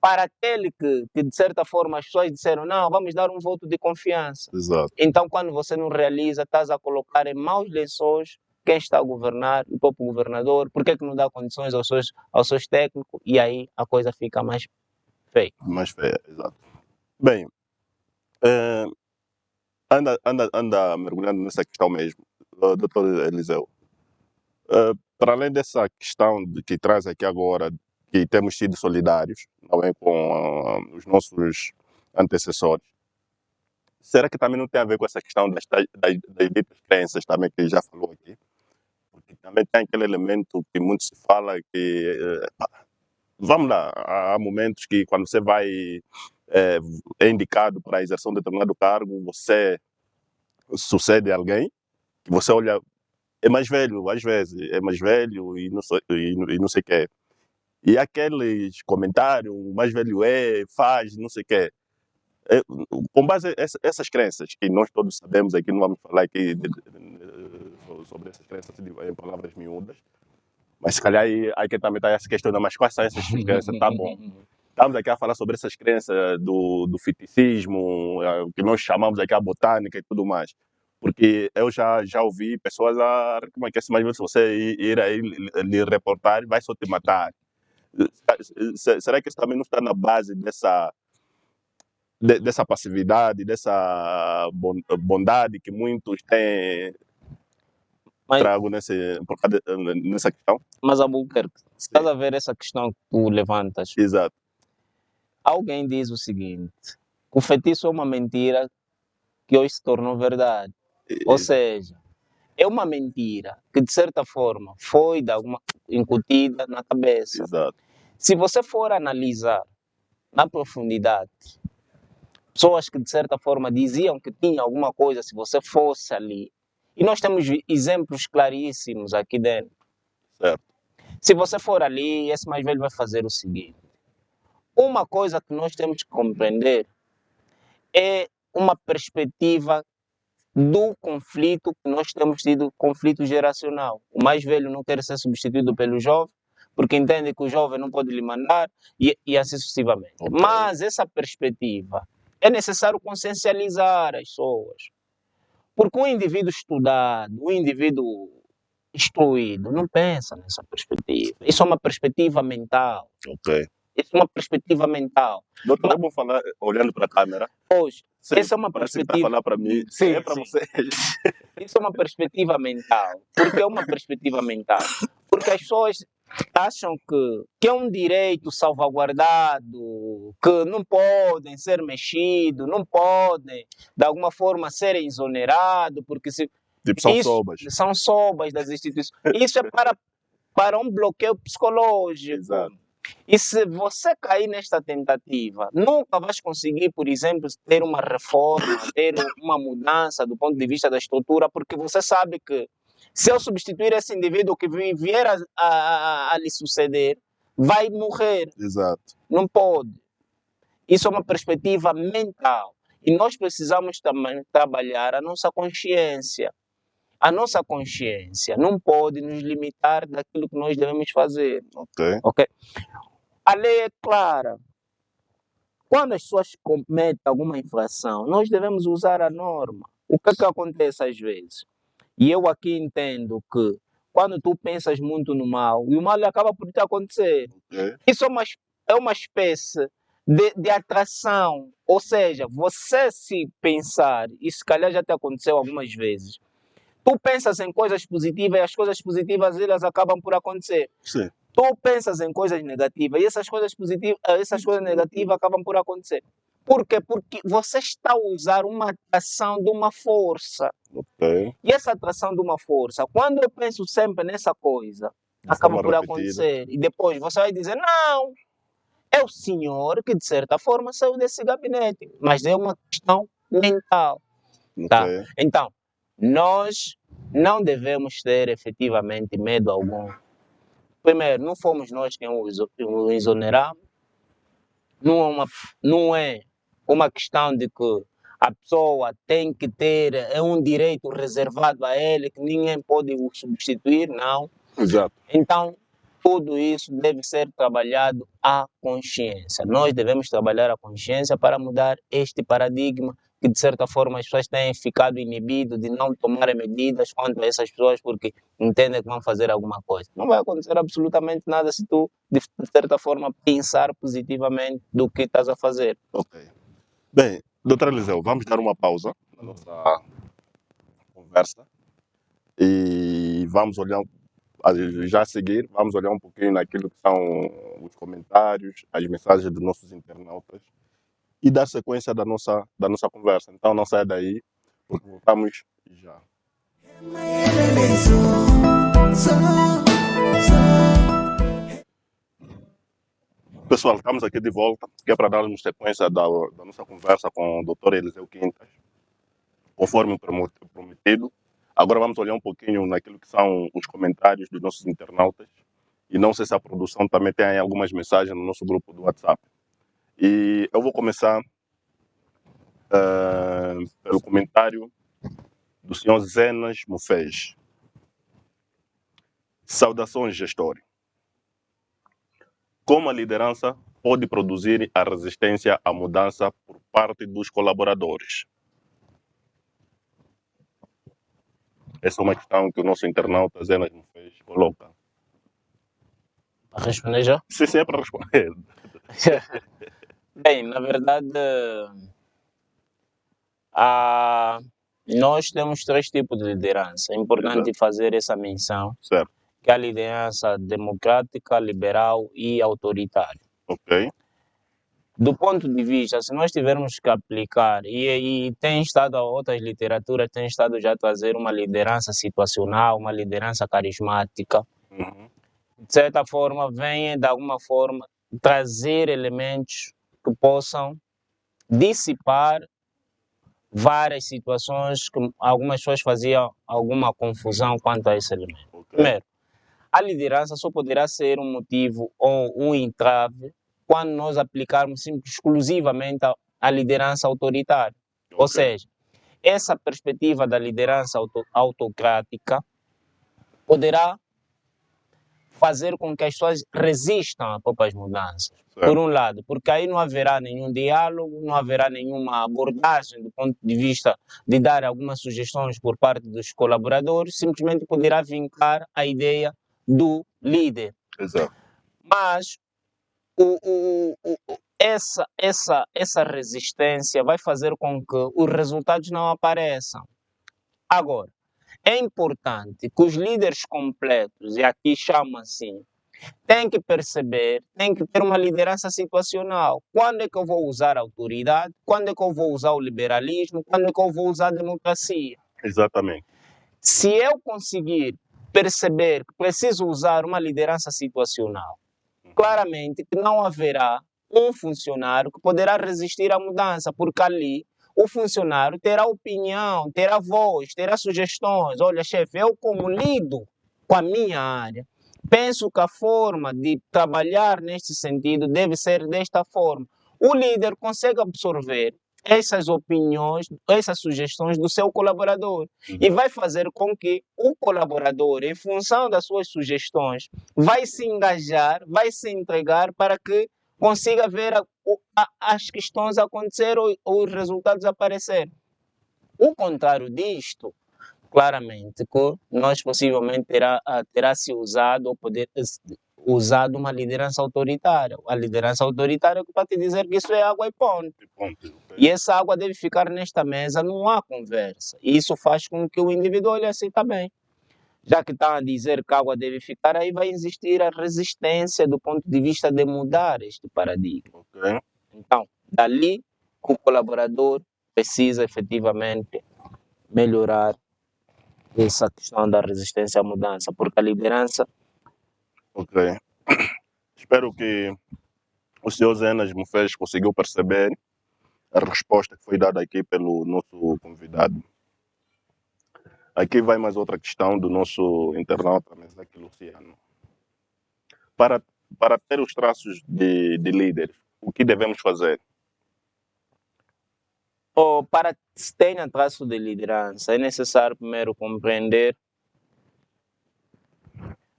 para aquele que de certa forma as pessoas disseram, não, vamos dar um voto de confiança. Exato. Então, quando você não realiza, estás a colocar em maus lençóis quem está a governar, o próprio governador, por que não dá condições aos seus técnicos, e aí a coisa fica mais feia. Mais feia, exato. Bem, anda mergulhando nessa questão mesmo, doutor Eliseu. Para além dessa questão que traz aqui agora, que temos sido solidários, não é, com os nossos antecessores, será que também não tem a ver com essa questão das ditas crenças também que já falou aqui? Porque também tem aquele elemento que muito se fala que, vamos lá, há momentos que quando você é indicado para exercer um determinado cargo, você sucede alguém, que você olha, é mais velho, às vezes, é mais velho e não sei o quê. E aqueles comentários, o mais velho faz, não sei o quê. Com base essas crenças, que nós todos sabemos aqui, não vamos falar aqui sobre essas crenças em palavras miúdas, mas se calhar aí que também está se questionando, mas quais são essas crenças? Tá bom. Estamos aqui a falar sobre essas crenças do fiticismo, que nós chamamos aqui a botânica e tudo mais. Porque eu já ouvi pessoas a reclamar que mais vezes você ir aí lhe reportar, vai só te matar. Será que isso também não está na base dessa passividade, dessa bondade que muitos têm Mas, trago nessa questão. mas Albuquerque, estás Sim, a ver essa questão que tu levantas? exato. Alguém diz o seguinte: o feitiço é uma mentira que hoje se tornou verdade. Ou Exato. seja, é uma mentira que, de certa forma, foi incutida na cabeça. Exato. Se você for analisar na profundidade, pessoas que, de certa forma, diziam que tinha alguma coisa se você fosse ali, e nós temos exemplos claríssimos aqui dentro. Certo. Se você for ali, esse mais velho vai fazer o seguinte: uma coisa que nós temos que compreender é uma perspectiva do conflito que nós temos tido, conflito geracional. O mais velho não quer ser substituído pelo jovem, porque entende que o jovem não pode lhe mandar e assim sucessivamente. Ok. Mas essa perspectiva é necessário consciencializar as pessoas. Porque um indivíduo estudado, um indivíduo instruído, não pensa nessa perspectiva. Isso é uma perspectiva mental. Ok. Isso é uma perspectiva mental. Doutor, é bom falar olhando para a câmera. Hoje, Sim, essa é uma parece que está a perspectiva. falar para mim. Sim, É para sim. vocês. Isso é uma perspectiva mental. Por que é uma perspectiva mental? Porque as pessoas acham que é um direito salvaguardado, que não podem ser mexidos, não podem, de alguma forma, serem exonerados, porque Tipo, são isso sobas. são sobas das instituições. Isso é para um bloqueio psicológico. Exato. E se você cair nesta tentativa, nunca vais conseguir, por exemplo, ter uma reforma, ter uma mudança do ponto de vista da estrutura, porque você sabe que se eu substituir esse indivíduo que vier a lhe suceder, vai morrer. Exato. Não pode. Isso é uma perspectiva mental. E nós precisamos também trabalhar a nossa consciência. A nossa consciência não pode nos limitar daquilo que nós devemos fazer. Ok. Ok? A lei é clara. Quando as pessoas cometem alguma infração, nós devemos usar a norma. O que é que acontece às vezes? E eu aqui entendo que quando tu pensas muito no mal, e o mal acaba por te acontecer. Ok. Isso é uma espécie de atração. Ou seja, você se pensar, e se calhar já te aconteceu algumas vezes, tu pensas em coisas positivas e as coisas positivas elas acabam por acontecer. Sim. Tu pensas em coisas negativas e essas coisas positivas, essas coisas negativas acabam por acontecer. Por quê? Porque você está a usar uma atração de uma força. Ok. E essa atração de uma força, quando eu penso sempre nessa coisa, De acaba forma por repetida. acontecer. E depois você vai dizer, não, é o senhor que de certa forma saiu desse gabinete. Mas é uma questão mental. Tá? Ok. Então, nós não devemos ter efetivamente medo algum. Primeiro, não fomos nós quem o exoneramos. Não é uma questão de que a pessoa tem que ter um direito reservado a ele, que ninguém pode o substituir, não. Exato. Então, tudo isso deve ser trabalhado à consciência. Nós devemos trabalhar a consciência para mudar este paradigma que, de certa forma, as pessoas têm ficado inibidas de não tomarem medidas contra essas pessoas porque entendem que vão fazer alguma coisa. Não vai acontecer absolutamente nada se tu, de certa forma, pensar positivamente do que estás a fazer. Ok. Bem, doutor Eliseu, vamos dar uma pausa na nossa conversa e vamos olhar, já a seguir, vamos olhar um pouquinho naquilo que são os comentários, as mensagens dos nossos internautas e dar sequência da nossa conversa. Então não saia daí, porque voltamos já. Pessoal, estamos aqui de volta, que é para darmos sequência da nossa conversa com o Dr. Eliseu Quintas, conforme prometido. Agora vamos olhar um pouquinho naquilo que são os comentários dos nossos internautas. E não sei se a produção também tem algumas mensagens no nosso grupo do WhatsApp. E eu vou começar pelo comentário do senhor Zenas Mufez. Saudações, gestor. Como a liderança pode produzir a resistência à mudança por parte dos colaboradores? Essa é uma questão que o nosso internauta Zenas Mufez coloca. Para responder já? Sim, sim, é para responder. Bem, na verdade, nós temos três tipos de liderança. É importante Exato. fazer essa menção, Certo. que é a liderança democrática, liberal e autoritária. Ok. Do ponto de vista, se nós tivermos que aplicar, e tem estado, outras literaturas têm estado já a trazer uma liderança situacional, uma liderança carismática, Uhum. de certa forma, vem de alguma forma trazer elementos que possam dissipar várias situações que algumas pessoas faziam alguma confusão quanto a esse elemento. Ok. Primeiro, a liderança só poderá ser um motivo ou um entrave quando nós aplicarmos exclusivamente a liderança autoritária. Ou Ok. seja, essa perspectiva da liderança autocrática poderá fazer com que as pessoas resistam a próprias mudanças. Por Certo. um lado, porque aí não haverá nenhum diálogo, não haverá nenhuma abordagem do ponto de vista de dar algumas sugestões por parte dos colaboradores, simplesmente poderá vincar a ideia do líder. Exato. Mas essa resistência vai fazer com que os resultados não apareçam. Agora, é importante que os líderes completos, e aqui chama assim, têm que perceber, têm que ter uma liderança situacional. Quando é que eu vou usar a autoridade? Quando é que eu vou usar o liberalismo? Quando é que eu vou usar a democracia? Exatamente. Se eu conseguir perceber que preciso usar uma liderança situacional, claramente que não haverá um funcionário que poderá resistir à mudança, porque ali o funcionário terá opinião, terá voz, terá sugestões. Olha, chefe, eu como lido com a minha área, penso que a forma de trabalhar neste sentido deve ser desta forma. O líder consegue absorver essas opiniões, essas sugestões do seu colaborador e vai fazer com que o colaborador, em função das suas sugestões, vai se engajar, vai se entregar para que consiga ver as questões acontecer ou os resultados aparecer. O contrário disto, claramente, que nós possivelmente terá se usado ou poder usado uma liderança autoritária. A liderança autoritária é que para te dizer que isso é água e ponto. Ponto. E essa água deve ficar nesta mesa, não há conversa. E isso faz com que o indivíduo olhe assim também. Já que está a dizer que a água deve ficar, aí vai existir a resistência do ponto de vista de mudar este paradigma. Ok. Então, dali, o colaborador precisa efetivamente melhorar essa questão da resistência à mudança, porque a liderança. Ok. Espero que o senhor Zenas me fez, conseguiu perceber a resposta que foi dada aqui pelo nosso convidado. Aqui vai mais outra questão do nosso internauta, Mesaki Luciano. Para, para ter os traços de líder, o que devemos fazer? Para que se tenha traço de liderança, é necessário primeiro compreender,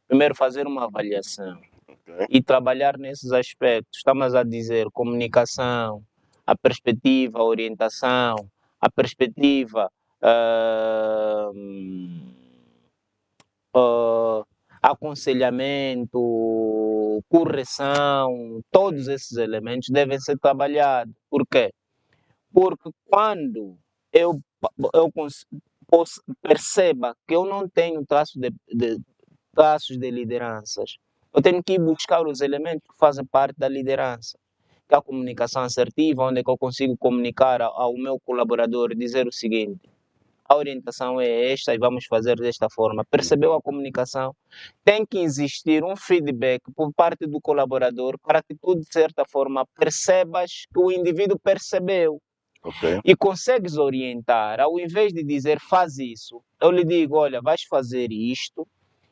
primeiro fazer uma avaliação Okay. e trabalhar nesses aspectos. Estamos a dizer comunicação, a perspectiva, a orientação, a perspectiva, ah, aconselhamento, correção, todos esses elementos devem ser trabalhados. Por quê? Porque quando eu perceba que eu não tenho traços de lideranças, eu tenho que ir buscar os elementos que fazem parte da liderança, que é a comunicação assertiva, onde é que eu consigo comunicar ao meu colaborador e dizer o seguinte: a orientação é esta e vamos fazer desta forma. Percebeu a comunicação? Tem que existir um feedback por parte do colaborador para que tu, de certa forma, percebas que o indivíduo percebeu Ok. e consegues orientar. Ao invés de dizer faz isso, eu lhe digo: olha, vais fazer isto,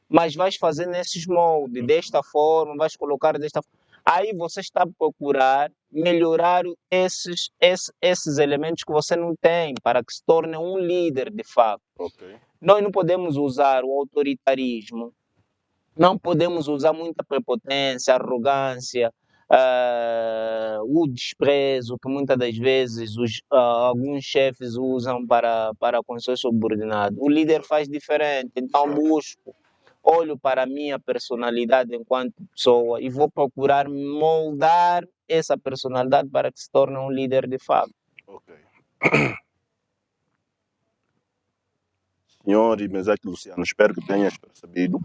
mas vais fazer nesses moldes, desta forma, vais colocar desta forma. Aí você está a procurar melhorar esses elementos que você não tem para que se torne um líder de fato. Ok. Nós não podemos usar o autoritarismo, não podemos usar muita prepotência, arrogância, o desprezo que muitas das vezes alguns chefes usam para com seus subordinados. O líder faz diferente, então busco, olho para a minha personalidade enquanto pessoa e vou procurar moldar essa personalidade para que se torne um líder de fato. Ok. Senhor e Mesaque Luciano, espero que tenhas percebido.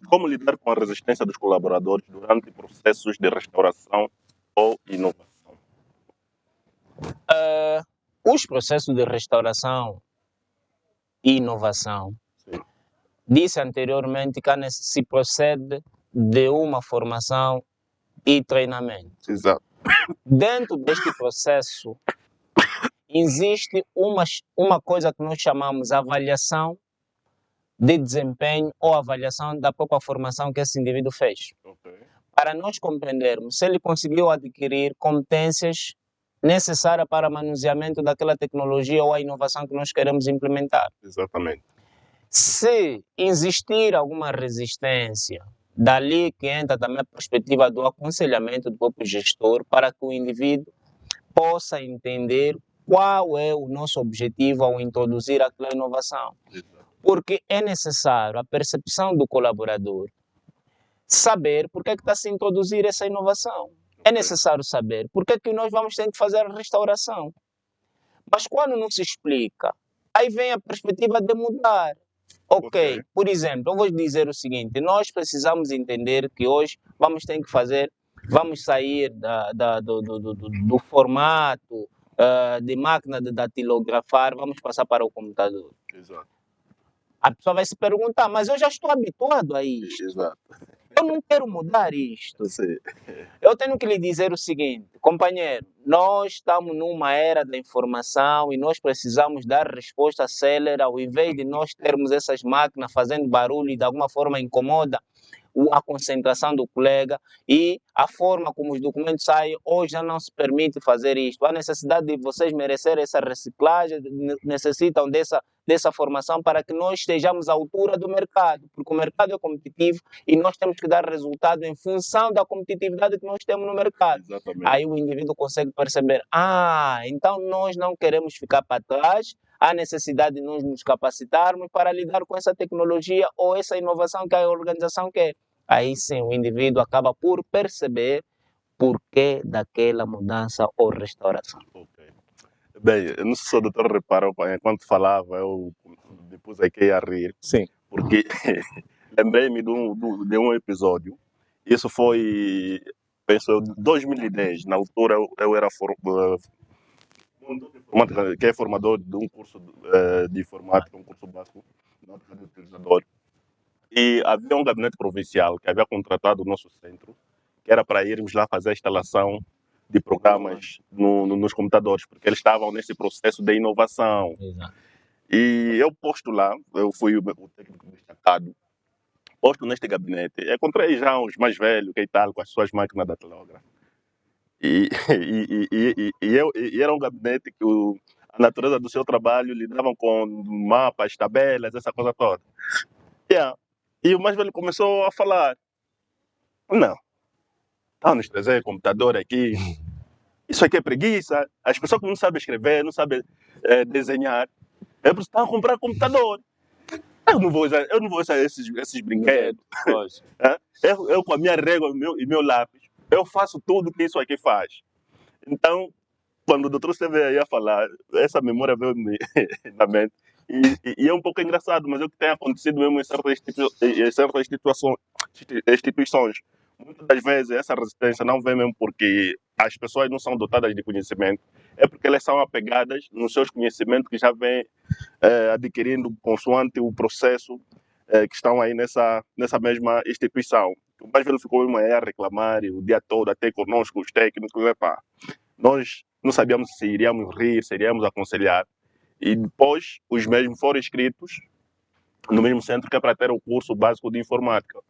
Como lidar com a resistência dos colaboradores durante processos de restauração ou inovação? Os processos de restauração e inovação, Sim, disse anteriormente que se procede de uma formação e treinamento. exato. Dentro deste processo, existe uma coisa que nós chamamos de avaliação de desempenho ou avaliação da própria formação que esse indivíduo fez. Ok. Para nós compreendermos se ele conseguiu adquirir competências necessárias para o manuseamento daquela tecnologia ou a inovação que nós queremos implementar. Exatamente. Se existir alguma resistência, dali que entra também a perspectiva do aconselhamento do próprio gestor para que o indivíduo possa entender qual é o nosso objetivo ao introduzir aquela inovação. Exato. Porque é necessário a percepção do colaborador saber por que está a se introduzir essa inovação. É necessário saber por que nós vamos ter que fazer a restauração. Mas quando não se explica, aí vem a perspectiva de mudar. Ok, por exemplo, eu vou dizer o seguinte, nós precisamos entender que hoje vamos ter que fazer, vamos sair do formato de máquina de datilografar, vamos passar para o computador. Exato. A pessoa vai se perguntar, mas eu já estou habituado a isto. Exato. Eu não quero mudar isto. Sim. Eu tenho que lhe dizer o seguinte, companheiro, nós estamos numa era da informação e nós precisamos dar resposta célere, ao invés de nós termos essas máquinas fazendo barulho e de alguma forma incomoda a concentração do colega e a forma como os documentos saem, hoje já não se permite fazer isto. Há necessidade de vocês merecerem essa reciclagem, necessitam dessa formação para que nós estejamos à altura do mercado, porque o mercado é competitivo e nós temos que dar resultado em função da competitividade que nós temos no mercado. Exatamente. Aí o indivíduo consegue perceber, então nós não queremos ficar para trás, há necessidade de nós nos capacitarmos para lidar com essa tecnologia ou essa inovação que a organização quer. Aí sim o indivíduo acaba por perceber porquê daquela mudança ou restauração. Ok. Bem, eu não sei se o doutor reparou, enquanto falava, eu depois aqui a rir, Sim. porque lembrei-me de um episódio. Isso foi, penso, 2010. Na altura eu era que é formador de um curso de informática, um curso básico de utilizador. E havia um gabinete provincial que havia contratado o nosso centro, que era para irmos lá fazer a instalação de programas nos computadores, porque eles estavam nesse processo de inovação. Exato. E eu posto lá, eu fui o técnico destacado, posto neste gabinete. Encontrei já uns mais velhos, que tal, com as suas máquinas da datilógrafo. E era um gabinete que a natureza do seu trabalho lidavam com mapas, tabelas, essa coisa toda. Yeah. E o mais velho começou a falar: não, está nos trazer computador aqui. Isso aqui é preguiça. As pessoas que não sabem escrever, não sabem desenhar, estão a comprar computador. Eu não vou usar esses brinquedos. Eu com a minha régua e meu lápis, eu faço tudo que isso aqui faz. Então, quando o doutor esteve aí a falar, essa memória veio na mente. E é um pouco engraçado, mas é o que tem acontecido mesmo em certas instituições. Muitas das vezes essa resistência não vem mesmo porque as pessoas não são dotadas de conhecimento, é porque elas são apegadas nos seus conhecimentos que já vêm adquirindo consoante o processo que estão aí nessa mesma instituição. O mais velho ficou mesmo aí a reclamar o dia todo, até conosco, os técnicos, nós não sabíamos se iríamos rir, se iríamos aconselhar. E depois, os mesmos foram inscritos no mesmo centro que é para ter o curso básico de informática.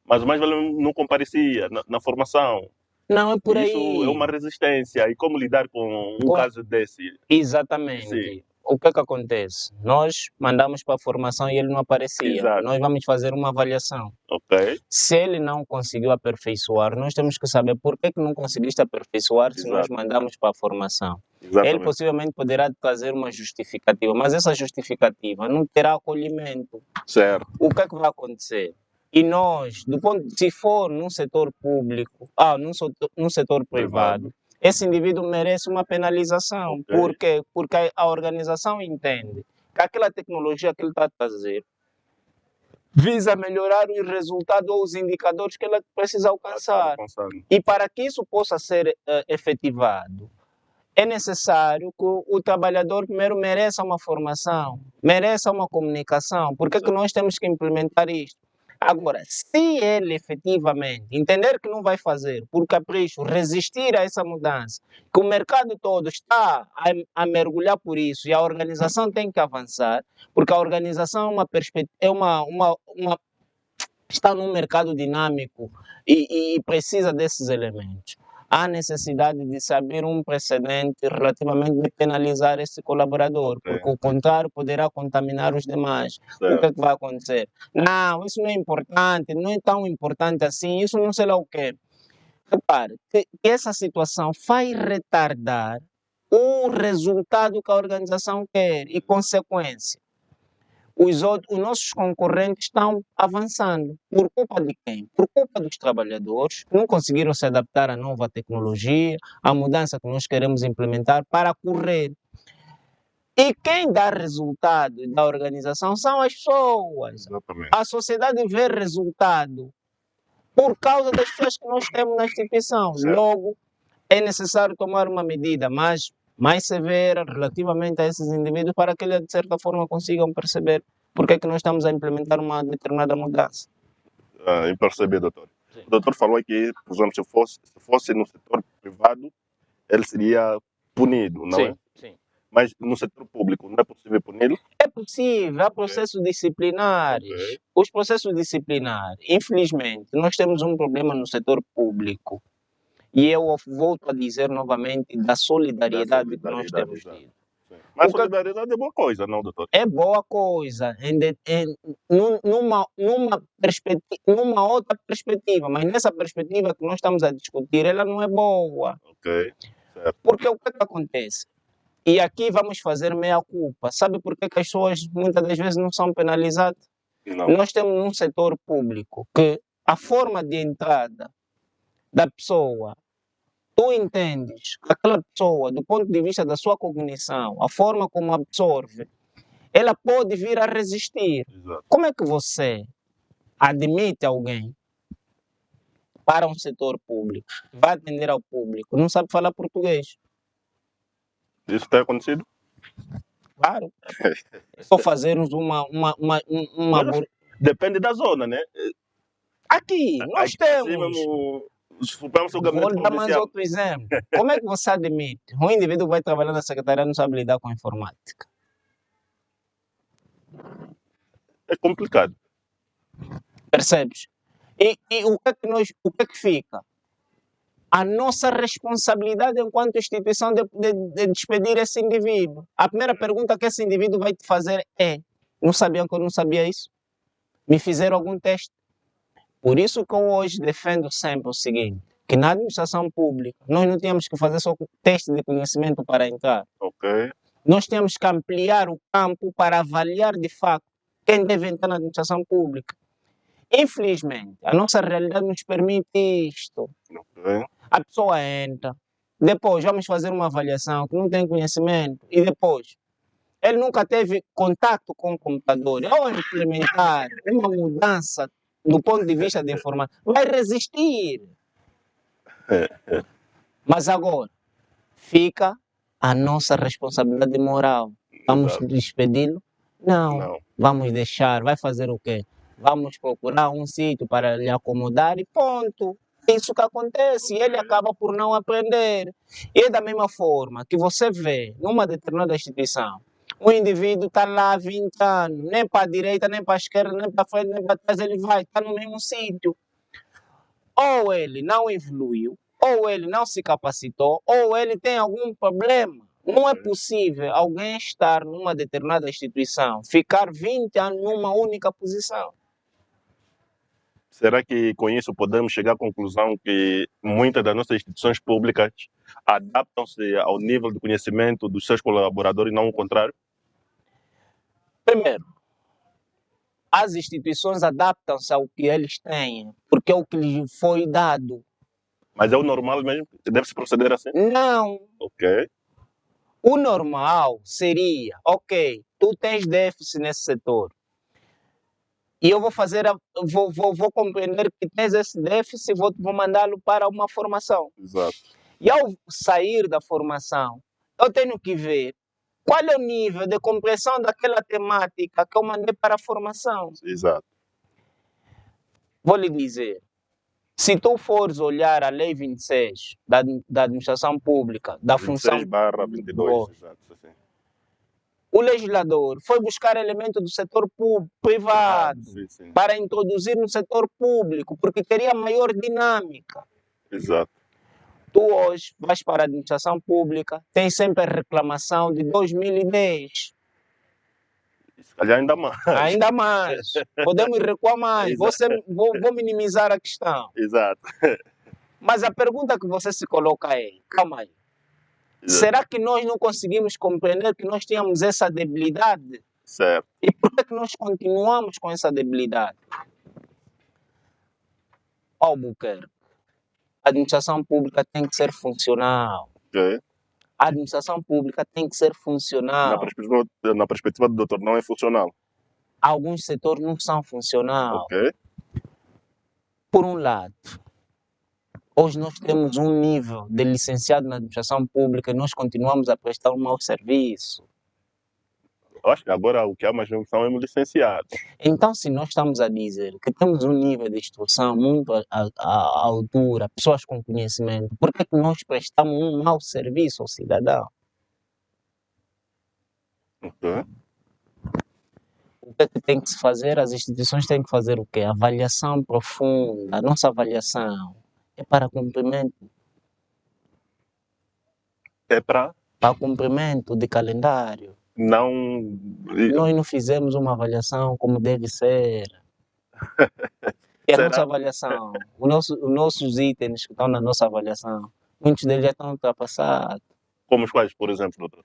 Mas o mais velho não comparecia na formação. Não, é por aí. Isso é uma resistência. E como lidar com um caso desse? Exatamente. Sim. O que é que acontece? Nós mandamos para a formação e ele não aparecia. Exato. Nós vamos fazer uma avaliação. Ok. Se ele não conseguiu aperfeiçoar, nós temos que saber por que não conseguiste aperfeiçoar se nós mandamos para a formação. Exatamente. Ele possivelmente poderá trazer uma justificativa, mas essa justificativa não terá acolhimento. Certo. O que é que vai acontecer? E nós, se for num setor público, num setor privado, esse indivíduo merece uma penalização. Ok. Por quê? Porque a organização entende que aquela tecnologia que ele está a trazer visa melhorar os resultados ou os indicadores que ela precisa alcançar. E para que isso possa ser efetivado, é necessário que o trabalhador primeiro mereça uma formação, mereça uma comunicação. Por que nós temos que implementar isto? Agora, se ele efetivamente entender que não vai fazer por capricho, resistir a essa mudança, que o mercado todo está a mergulhar por isso e a organização tem que avançar, porque a organização está num mercado dinâmico e precisa desses elementos. Há necessidade de se abrir um precedente relativamente de penalizar esse colaborador, porque o contrário poderá contaminar os demais. O que é que vai acontecer? Não, isso não é importante, não é tão importante assim, isso não sei lá o quê. Repare, que essa situação vai retardar o resultado que a organização quer e consequência. Os nossos concorrentes estão avançando. Por culpa de quem? Por culpa dos trabalhadores, que não conseguiram se adaptar à nova tecnologia, à mudança que nós queremos implementar para correr. E quem dá resultado da organização são as pessoas. Exatamente. A sociedade vê resultado por causa das pessoas que nós temos na instituição. Logo, é necessário tomar uma medida mais severa relativamente a esses indivíduos para que eles, de certa forma, consigam perceber porque é que nós estamos a implementar uma determinada mudança. Eu percebi, doutor. Sim. O doutor falou que, por exemplo, se fosse no setor privado, ele seria punido, não é? Sim. Mas no setor público não é possível puni-lo? É possível, há processos disciplinares. Os processos disciplinares, infelizmente, nós temos um problema no setor público. E eu volto a dizer novamente da solidariedade que nós temos tido. Mas solidariedade é boa coisa, não, doutor? É boa coisa, numa outra perspectiva, mas nessa perspectiva que nós estamos a discutir, ela não é boa. Ok, certo. Porque o que acontece? E aqui vamos fazer meia-culpa. Sabe por que as pessoas muitas das vezes não são penalizadas? Não. Nós temos um setor público que a forma de entrada da pessoa, tu entendes que aquela pessoa, do ponto de vista da sua cognição, a forma como absorve, ela pode vir a resistir. Exato. Como é que você admite alguém para um setor público, vai atender ao público, não sabe falar português? Isso tem acontecido? Claro. Só fazermos Depende da zona, né? Aqui, nós temos. Vou dar mais outro exemplo. Como é que você admite? Um indivíduo vai trabalhar na secretaria e não sabe lidar com a informática. É complicado. Percebes? E o que é que fica? A nossa responsabilidade enquanto instituição de despedir esse indivíduo. A primeira pergunta que esse indivíduo vai te fazer é: não sabiam que eu não sabia isso? Me fizeram algum teste? Por isso que eu hoje defendo sempre o seguinte, que na administração pública nós não tínhamos que fazer só teste de conhecimento para entrar. Ok. Nós temos que ampliar o campo para avaliar de fato quem deve entrar na administração pública. Infelizmente, a nossa realidade nos permite isto. Ok. A pessoa entra, depois vamos fazer uma avaliação que não tem conhecimento e depois ele nunca teve contato com o computador. Ao implementar uma mudança do ponto de vista de informação, vai resistir. Mas agora fica a nossa responsabilidade moral. Vamos despedi-lo? Não. Vamos deixar. Vai fazer o quê? Vamos procurar um sítio para lhe acomodar e ponto. Isso que acontece, e ele acaba por não aprender. E é da mesma forma que você vê numa determinada instituição, o indivíduo está lá há 20 anos, nem para a direita, nem para a esquerda, nem para frente, nem para trás, ele vai, está no mesmo sítio. Ou ele não evoluiu, ou ele não se capacitou, ou ele tem algum problema. Não é possível alguém estar numa determinada instituição, ficar 20 anos numa única posição. Será que com isso podemos chegar à conclusão que muitas das nossas instituições públicas adaptam-se ao nível de conhecimento dos seus colaboradores e não o contrário? Primeiro, as instituições adaptam-se ao que eles têm, porque é o que lhes foi dado. Mas é o normal mesmo? Deve-se proceder assim? Não. Ok, O normal seria, ok, tu tens déficit nesse setor e eu vou fazer, vou compreender que tens esse déficit e vou mandá-lo para uma formação. exato. E ao sair da formação, eu tenho que ver qual é o nível de compreensão daquela temática que eu mandei para a formação. Exato. Vou lhe dizer, se tu fores olhar a Lei 26 da Administração Pública, da função 26/22, exato. Assim. o legislador foi buscar elementos do setor privado Sim. para introduzir no setor público, porque teria maior dinâmica. Exato. Tu hoje vais para a administração pública, tem sempre a reclamação de 2010. Se calhar ainda mais. Ainda mais. Podemos recuar mais. Vou minimizar a questão. Exato. Mas a pergunta que você se coloca é, calma aí, Exato. será que nós não conseguimos compreender que nós tínhamos essa debilidade? Certo. E por que nós continuamos com essa debilidade? Albuquerque, a administração pública tem que ser funcional. Ok. A administração pública tem que ser funcional. Na perspectiva do doutor, não é funcional. Alguns setores não são funcionais. Ok. Por um lado, hoje nós temos um nível de licenciado na administração pública e nós continuamos a prestar um mau serviço. Eu acho que agora o que há mais são é licenciados. Então, se nós estamos a dizer que temos um nível de instrução muito à altura, pessoas com conhecimento, por que nós prestamos um mau serviço ao cidadão? Ok. O que é que tem que se fazer? As instituições têm que fazer o quê? Avaliação profunda. A nossa avaliação é para cumprimento, É para cumprimento de calendário. não. Nós não fizemos uma avaliação como deve ser. E a Será? nossa avaliação, os nossos itens que estão na nossa avaliação, muitos deles já estão ultrapassados. Como os quais, por exemplo, doutor?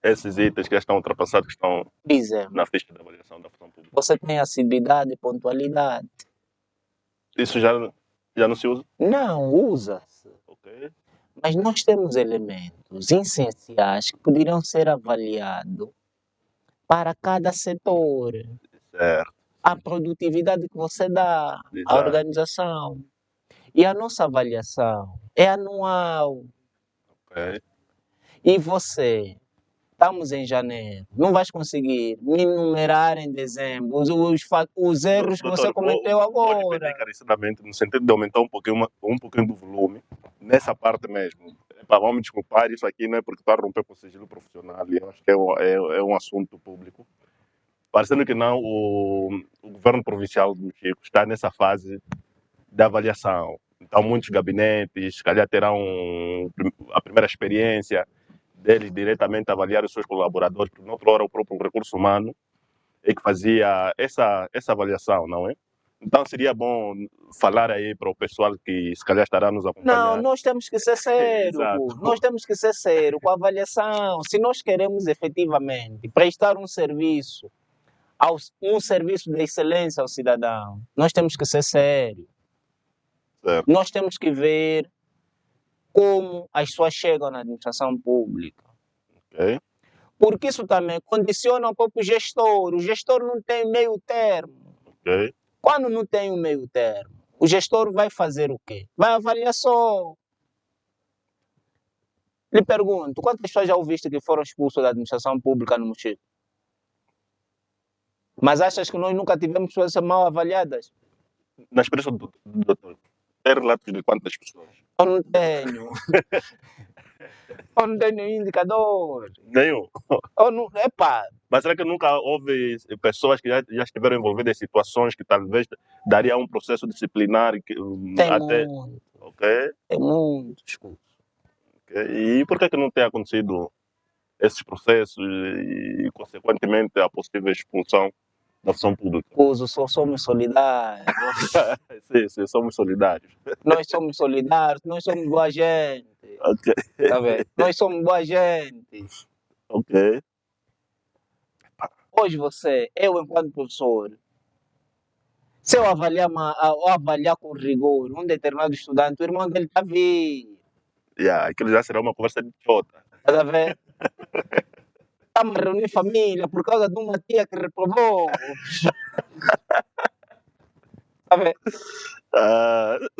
Esses itens que já estão ultrapassados, que estão Por exemplo, na ficha de avaliação da função pública. você tem assiduidade e pontualidade. Isso já não se usa? Não, usa-se. Ok. Mas nós temos elementos essenciais que poderiam ser avaliados para cada setor. Certo. A produtividade que você dá à Exato. organização. E a nossa avaliação é anual. Ok. E você, estamos em janeiro, não vais conseguir me enumerar em dezembro os erros que você cometeu Vou lhe agora. pedir encarecidamente, no sentido de aumentar um pouquinho do volume, nessa parte mesmo. Vamos me desculpar, isso aqui não é porque está a romper com o sigilo profissional, e eu acho que é um assunto público. Parecendo que não, o governo provincial do Chico está nessa fase de avaliação. Então, muitos gabinetes, se calhar, terão a primeira experiência deles diretamente avaliar os seus colaboradores, porque, noutra hora, o próprio recurso humano é que fazia essa avaliação, não é? Então, seria bom falar aí para o pessoal que, se calhar, estará nos acompanhando. Não, nós temos que ser sérios. Exato. Nós temos que ser sérios com a avaliação. Se nós queremos efetivamente prestar um serviço de excelência ao cidadão, nós temos que ser sérios. Certo. Nós temos que ver como as pessoas chegam na administração pública. Ok. Porque isso também condiciona um pouco o gestor. O gestor não tem meio termo. Ok. Quando não tem um meio termo, o gestor vai fazer o quê? Vai avaliar só. Lhe pergunto, quantas pessoas já ouviste que foram expulsas da administração pública no Mochico? Mas achas que nós nunca tivemos pessoas mal avaliadas? Na experiência do doutor, tem relatos de quantas pessoas? Eu não tenho. Eu não tenho indicador. Nenhum. Eu não, epá, Mas será que nunca houve pessoas que já estiveram envolvidas em situações que talvez daria um processo disciplinar tem até... muito. Ok. Tem muitos cursos. Okay. E por que não tem acontecido esses processos e, consequentemente, a possível expulsão da função pública? Só somos solidários. Sim, somos solidários. Nós somos solidários, nós somos boa gente. Ok. Tá vendo? Nós somos boa gente. Ok. Hoje eu enquanto professor, se eu avaliar com rigor um determinado estudante, o irmão dele está a vir. Aquilo já será uma conversa de chota. Estás a ver? Estamos a reunir família por causa de uma tia que reprovou. Está a ver?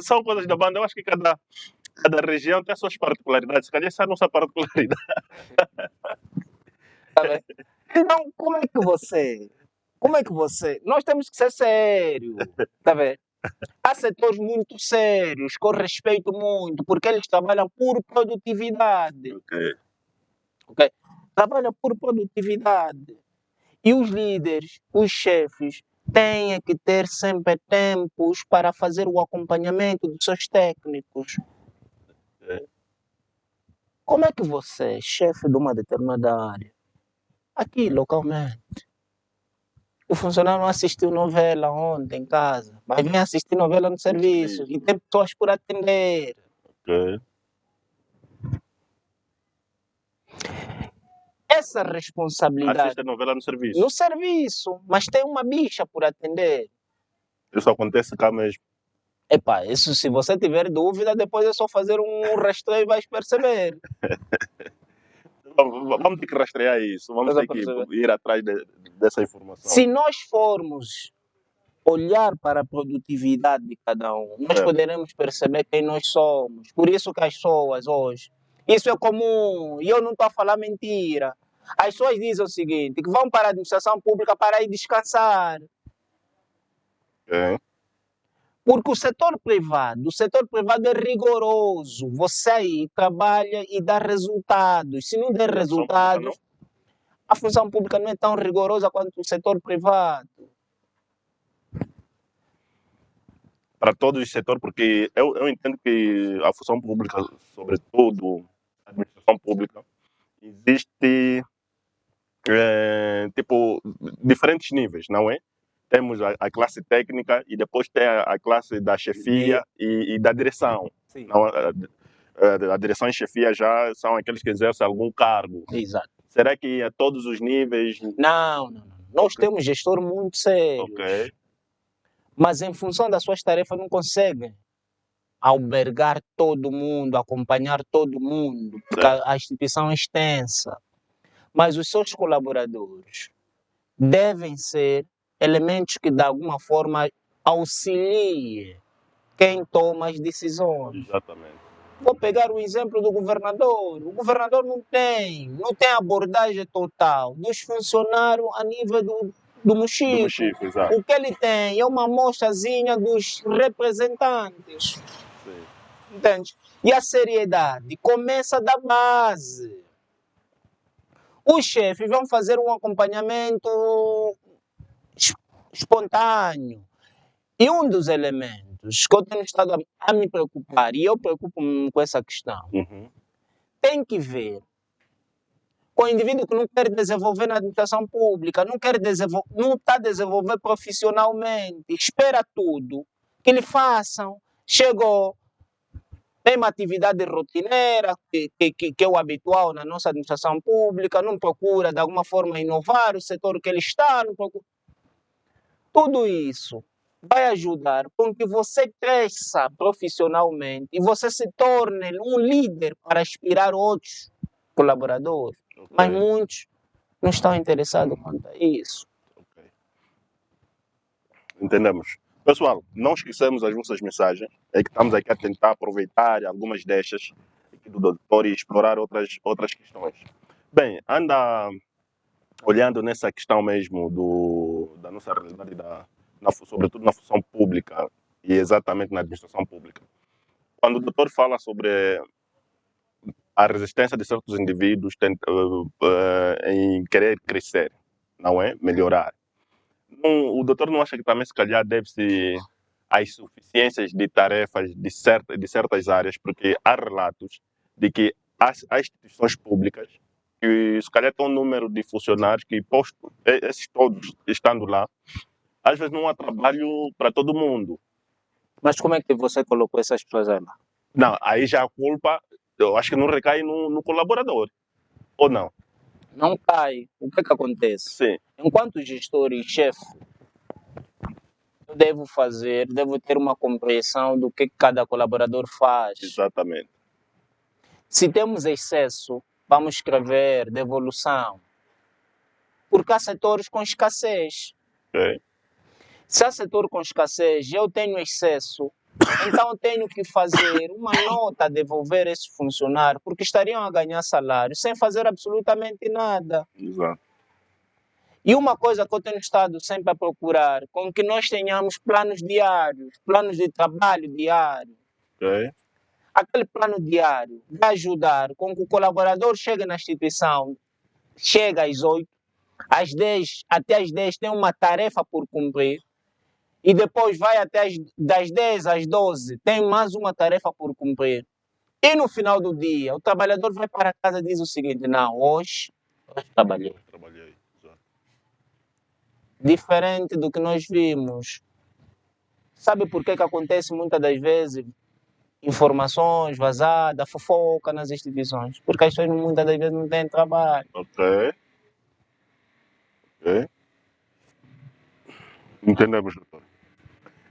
São coisas da banda. Eu acho que cada região tem as suas particularidades. Se calhar essa é a nossa particularidade. Tá vendo? Então, como é que você, nós temos que ser sérios, tá vendo? Há setores muito sérios, que eu respeito muito, porque eles trabalham por produtividade, Ok. ok? Trabalham por produtividade. E os líderes, os chefes, têm que ter sempre tempos para fazer o acompanhamento dos seus técnicos. É. Como é que você, chefe de uma determinada área, aqui localmente, o funcionário não assistiu novela ontem em casa, mas vem assistir novela no serviço e tem pessoas por atender. Ok. Essa responsabilidade Assiste a novela no serviço. no serviço, mas tem uma bicha por atender. Isso acontece cá mesmo. Epá, isso se você tiver dúvida, depois é só fazer um rastreio e vais perceber. Vamos ter que rastrear isso. Vamos Estás a ter que perceber? ir atrás dessa informação. Se nós formos olhar para a produtividade de cada um, nós É. poderemos perceber quem nós somos. Por isso que as pessoas hoje, isso é comum, e eu não estou a falar mentira. As pessoas dizem o seguinte, que vão para a administração pública para ir descansar. Ok. Porque o setor privado é rigoroso. Você aí trabalha e dá resultados. Se não der E a função pública resultados, a função pública não é tão rigorosa quanto o setor privado. Para todos os setores, porque eu entendo que a função pública, sobretudo a administração pública, existe tipo diferentes níveis, não é? Temos a classe técnica e depois tem a classe da chefia e da direção. Sim. Não, a direção e chefia já são aqueles que exercem algum cargo. Exato. Será que a todos os níveis? Não. Nós temos gestor muito sério. Ok. Mas em função das suas tarefas não conseguem albergar todo mundo, acompanhar todo mundo, porque a instituição é extensa. Mas os seus colaboradores devem ser elementos que de alguma forma auxiliem quem toma as decisões. Exatamente. Vou pegar o exemplo do governador. O governador não tem abordagem total dos funcionários a nível do município. Exato. O que ele tem é uma amostrazinha dos representantes. Sim. Entende? E a seriedade começa da base. Os chefes vão fazer um acompanhamento espontâneo. E um dos elementos que eu tenho estado a me preocupar, e eu preocupo-me com essa questão, tem que ver com o indivíduo que não quer desenvolver na administração pública, não está a desenvolver profissionalmente, espera tudo que lhe façam. Chegou, tem uma atividade rotineira, que é o habitual na nossa administração pública, não procura de alguma forma inovar o setor que ele está, não procura. Tudo isso vai ajudar com que você cresça profissionalmente e você se torne um líder para inspirar outros colaboradores. Okay. Mas muitos não estão interessados quanto a isso. Okay. Entendemos. Pessoal, não esquecemos as nossas mensagens. É que estamos aqui a tentar aproveitar algumas destas aqui do doutor e explorar outras questões. Bem, anda olhando nessa questão mesmo da nossa realidade, sobretudo na função pública e exatamente na administração pública. Quando o doutor fala sobre a resistência de certos indivíduos em querer crescer, não é? Melhorar. O doutor não acha que também, se calhar, deve-se às insuficiências de tarefas de certas áreas, porque há relatos de que há instituições públicas que, se calhar, tem um número de funcionários que, esses todos estando lá, às vezes não há trabalho para todo mundo. Mas como é que você colocou essas pessoas lá? Não, aí já a culpa, eu acho que não recai no colaborador, ou não? não cai. O que é que acontece? Sim, Enquanto gestor e chefe, eu devo ter uma compreensão do que cada colaborador faz. exatamente. Se temos excesso, vamos escrever devolução, porque há setores com escassez. Ok, Se há setor com escassez e eu tenho excesso, então eu tenho que fazer uma nota a devolver esse funcionário, porque estariam a ganhar salário sem fazer absolutamente nada. exato. E uma coisa que eu tenho estado sempre a procurar, com que nós tenhamos planos diários, planos de trabalho diário. Ok, Aquele plano diário vai ajudar com que o colaborador chegue na instituição, chega às 8, às 10, até às 10 tem uma tarefa por cumprir, e depois vai até das 10 às 12, tem mais uma tarefa por cumprir. E no final do dia, o trabalhador vai para casa e diz o seguinte: não, hoje trabalhei. trabalhei. Exato. Diferente do que nós vimos. Sabe por que acontece muitas das vezes informações vazadas, fofoca nas instituições? Porque as pessoas muitas das vezes não têm trabalho. Ok, ok. Entendemos, doutor.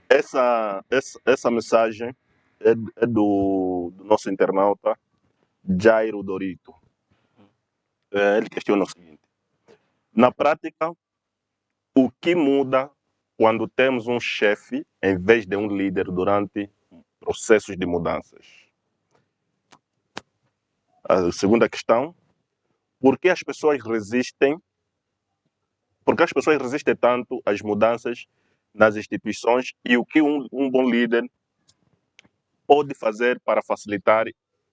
Essa mensagem é do nosso internauta Jairo Dorito. Ele questiona o seguinte: na prática, o que muda quando temos um chefe em vez de um líder durante processos de mudanças? A segunda questão: por que as pessoas resistem? Por que as pessoas resistem tanto às mudanças nas instituições e o que um bom líder pode fazer para facilitar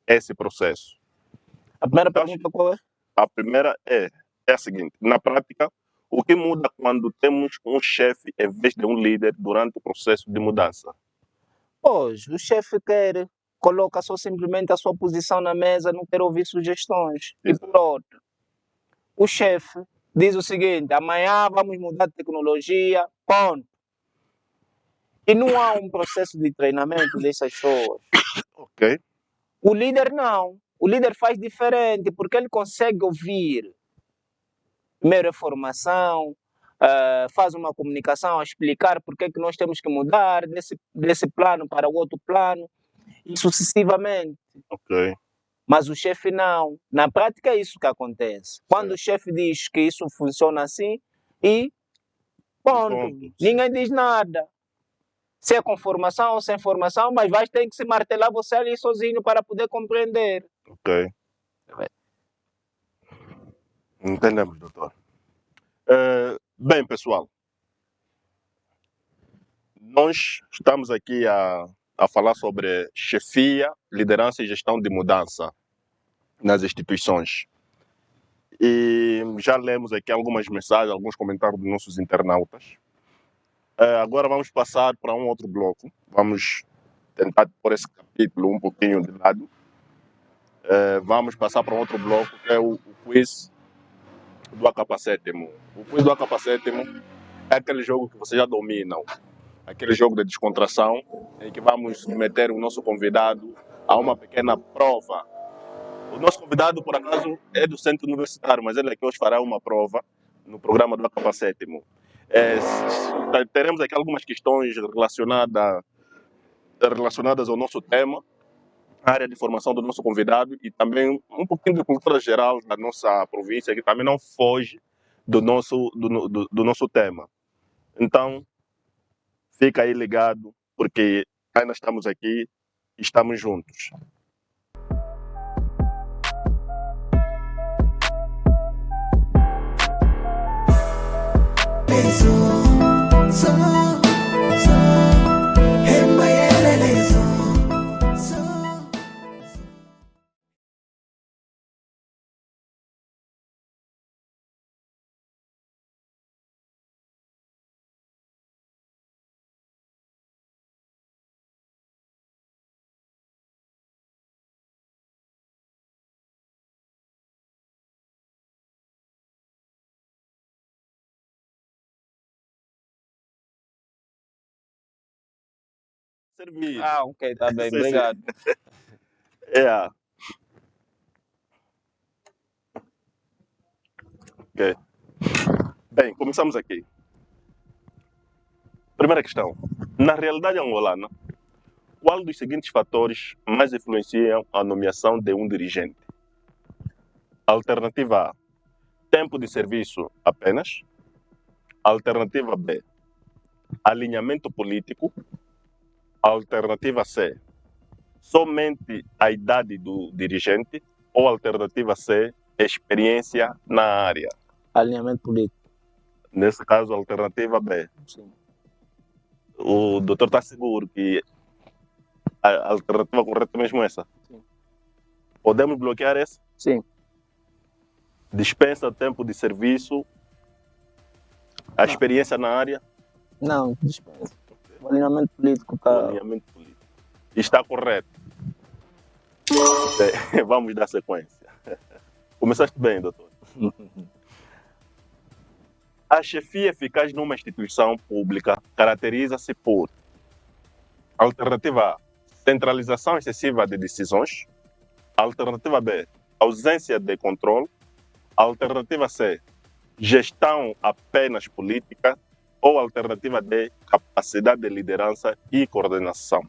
esse processo? A primeira Eu acho pergunta qual é? a primeira é a seguinte: na prática, o que muda quando temos um chefe em vez de um líder durante o processo de mudança? Hoje, o chefe quer, coloca só simplesmente a sua posição na mesa, não quer ouvir sugestões. E por Exato. outro, o chefe diz o seguinte: amanhã vamos mudar de tecnologia, ponto. E não há um processo de treinamento dessas pessoas. Ok, O líder não. O líder faz diferente, porque ele consegue ouvir primeiro a formação, faz uma comunicação a explicar porque é que nós temos que mudar desse plano para o outro plano, e sucessivamente. ok, Mas o chefe não. Na prática é isso que acontece. Quando o certo. chefe diz que isso funciona assim, e E ponto. ponto, sim. Ninguém diz nada. Se é com formação ou sem formação, mas vai ter que se martelar você ali sozinho para poder compreender. Ok, entendemos, doutor. Bem, pessoal, nós estamos aqui a falar sobre chefia, liderança e gestão de mudança nas instituições. E já lemos aqui algumas mensagens, alguns comentários dos nossos internautas. Agora vamos passar para um outro bloco. Vamos tentar pôr esse capítulo um pouquinho de lado. Vamos passar para um outro bloco, que é o quiz do AK7. O quiz do AK7 é aquele jogo que vocês já dominam. Aquele jogo de descontração em que vamos submeter o nosso convidado a uma pequena prova. O nosso convidado, por acaso, é do centro universitário, mas ele aqui hoje fará uma prova no programa do AK7. Teremos aqui algumas questões relacionadas ao nosso tema, a área de formação do nosso convidado e também um pouquinho de cultura geral da nossa província, que também não foge do nosso tema. Então, fica aí ligado, porque ainda estamos aqui e estamos juntos. Servido. Ah, ok, tá bem, Sim, sim. obrigado. É. Ok. Bem, começamos aqui. Primeira questão. Na realidade angolana, qual dos seguintes fatores mais influenciam a nomeação de um dirigente? Alternativa A, tempo de serviço apenas. Alternativa B, alinhamento político. Alternativa C, somente a idade do dirigente. Ou alternativa C, experiência na área. Alinhamento político. Nesse caso, alternativa B. Sim. O doutor está seguro que a alternativa correta é mesmo essa? Sim. Podemos bloquear essa? Sim. Dispensa tempo de serviço, a Não. experiência na área, Não, dispensa. O alinhamento político o está. alinhamento político. Está correto. Vamos dar sequência. Começaste bem, doutor. A chefia eficaz numa instituição pública caracteriza-se por alternativa A, centralização excessiva de decisões. Alternativa B, ausência de controle. Alternativa C, gestão apenas política. Ou alternativa D, capacidade de liderança e coordenação.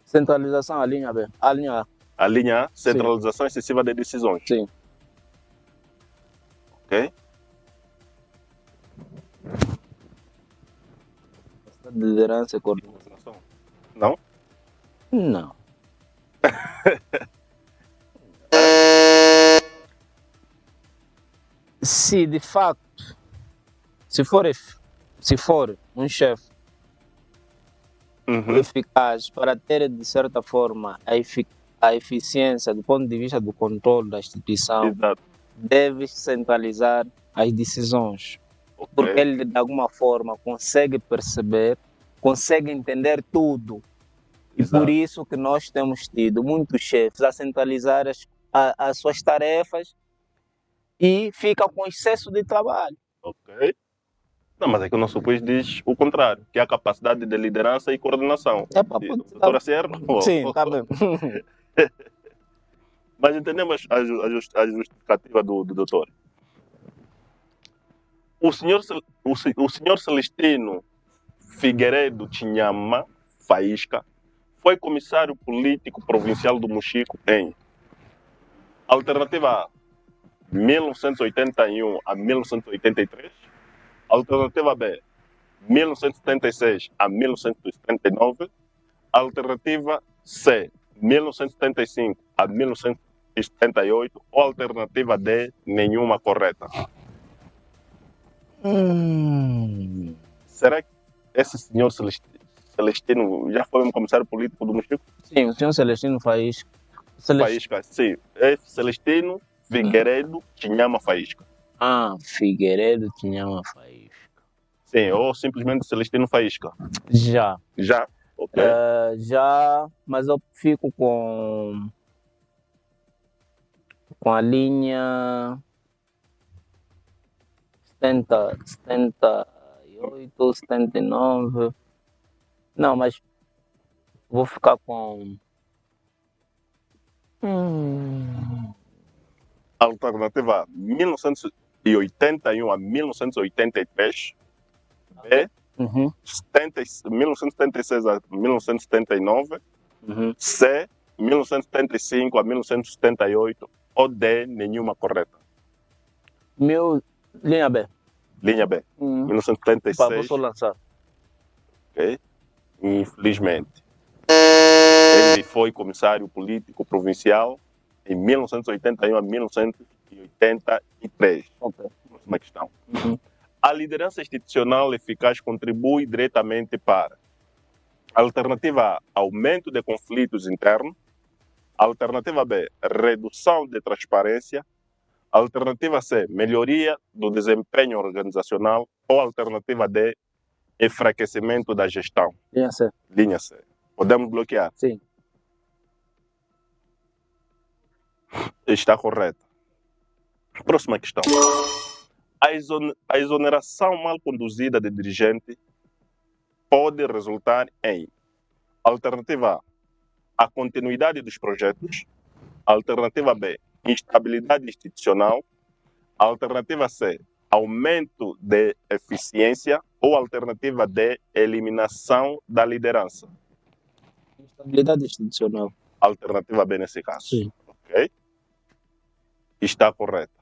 Centralização, a linha B. A linha A. A linha A, centralização excessiva de decisões. Sim. Ok? Capacidade de liderança e coordenação. Não? Não. Se de facto, se for um chefe Uhum. eficaz para ter, de certa forma, a eficiência do ponto de vista do controle da instituição, Exato. deve centralizar as decisões. Ok. Porque ele, de alguma forma, consegue perceber, consegue entender tudo. E Exato. por isso que nós temos tido muitos chefes a centralizar as suas tarefas e ficam com excesso de trabalho. Ok. Não, mas é que o nosso quiz diz o contrário, que é a capacidade de liderança e coordenação. Epa, E, pode doutora Sierra? Sim, está bem. Mas entendemos a justificativa do doutor. O senhor Celestino Figueiredo Tinhama Faísca foi comissário político provincial do Mochico em alternativa A, 1981 a 1983. Alternativa B, 1976 a 1979. Alternativa C, 1975 a 1978. Ou alternativa D, nenhuma correta. Será que esse senhor Celestino já foi um comissário político do Mochico? Sim, o senhor Celestino Faísca. Faísca, sim. É Celestino Figueiredo Tinhama Faísca. Figueiredo Tinhama Faísca. Sim, ou simplesmente Celestino Faísca. Já. Já? Ok. Já, mas eu fico com a linha 70, 78, 79. Não, mas vou ficar com Alternativa A, 1981 a 1983. B, 1976 a 1979. C, 1975 a 1978. Ou D, nenhuma correta. Linha B. Linha B, Vou 1976. só lançar. Ok? Infelizmente. Ele foi comissário político provincial em 1981 a 1983. Ok. Próxima questão. A liderança institucional eficaz contribui diretamente para alternativa A, aumento de conflitos internos. Alternativa B, redução de transparência. Alternativa C, melhoria do desempenho organizacional. Ou alternativa D, enfraquecimento da gestão. Linha C. Linha C. Podemos bloquear? Sim. Está correto. Próxima questão. A exoneração mal conduzida de dirigente pode resultar em alternativa A, a continuidade dos projetos. Alternativa B, instabilidade institucional. Alternativa C, aumento de eficiência. Ou alternativa D, eliminação da liderança. Instabilidade institucional. Alternativa B nesse caso. Sim. Ok? Está correta.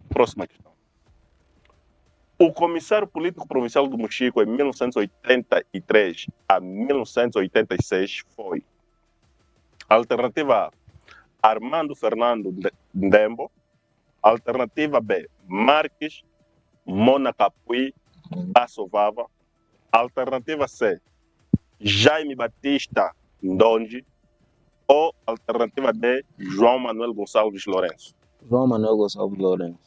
Próxima questão. O comissário político provincial do Mochico em 1983 a 1986 foi alternativa A, Armando Fernando Ndembo. Alternativa B, Marques Monacapuí Bassovava. Alternativa C, Jaime Batista Ndonde. Ou alternativa D, João Manuel Gonçalves Lourenço. João Manuel Gonçalves Lourenço.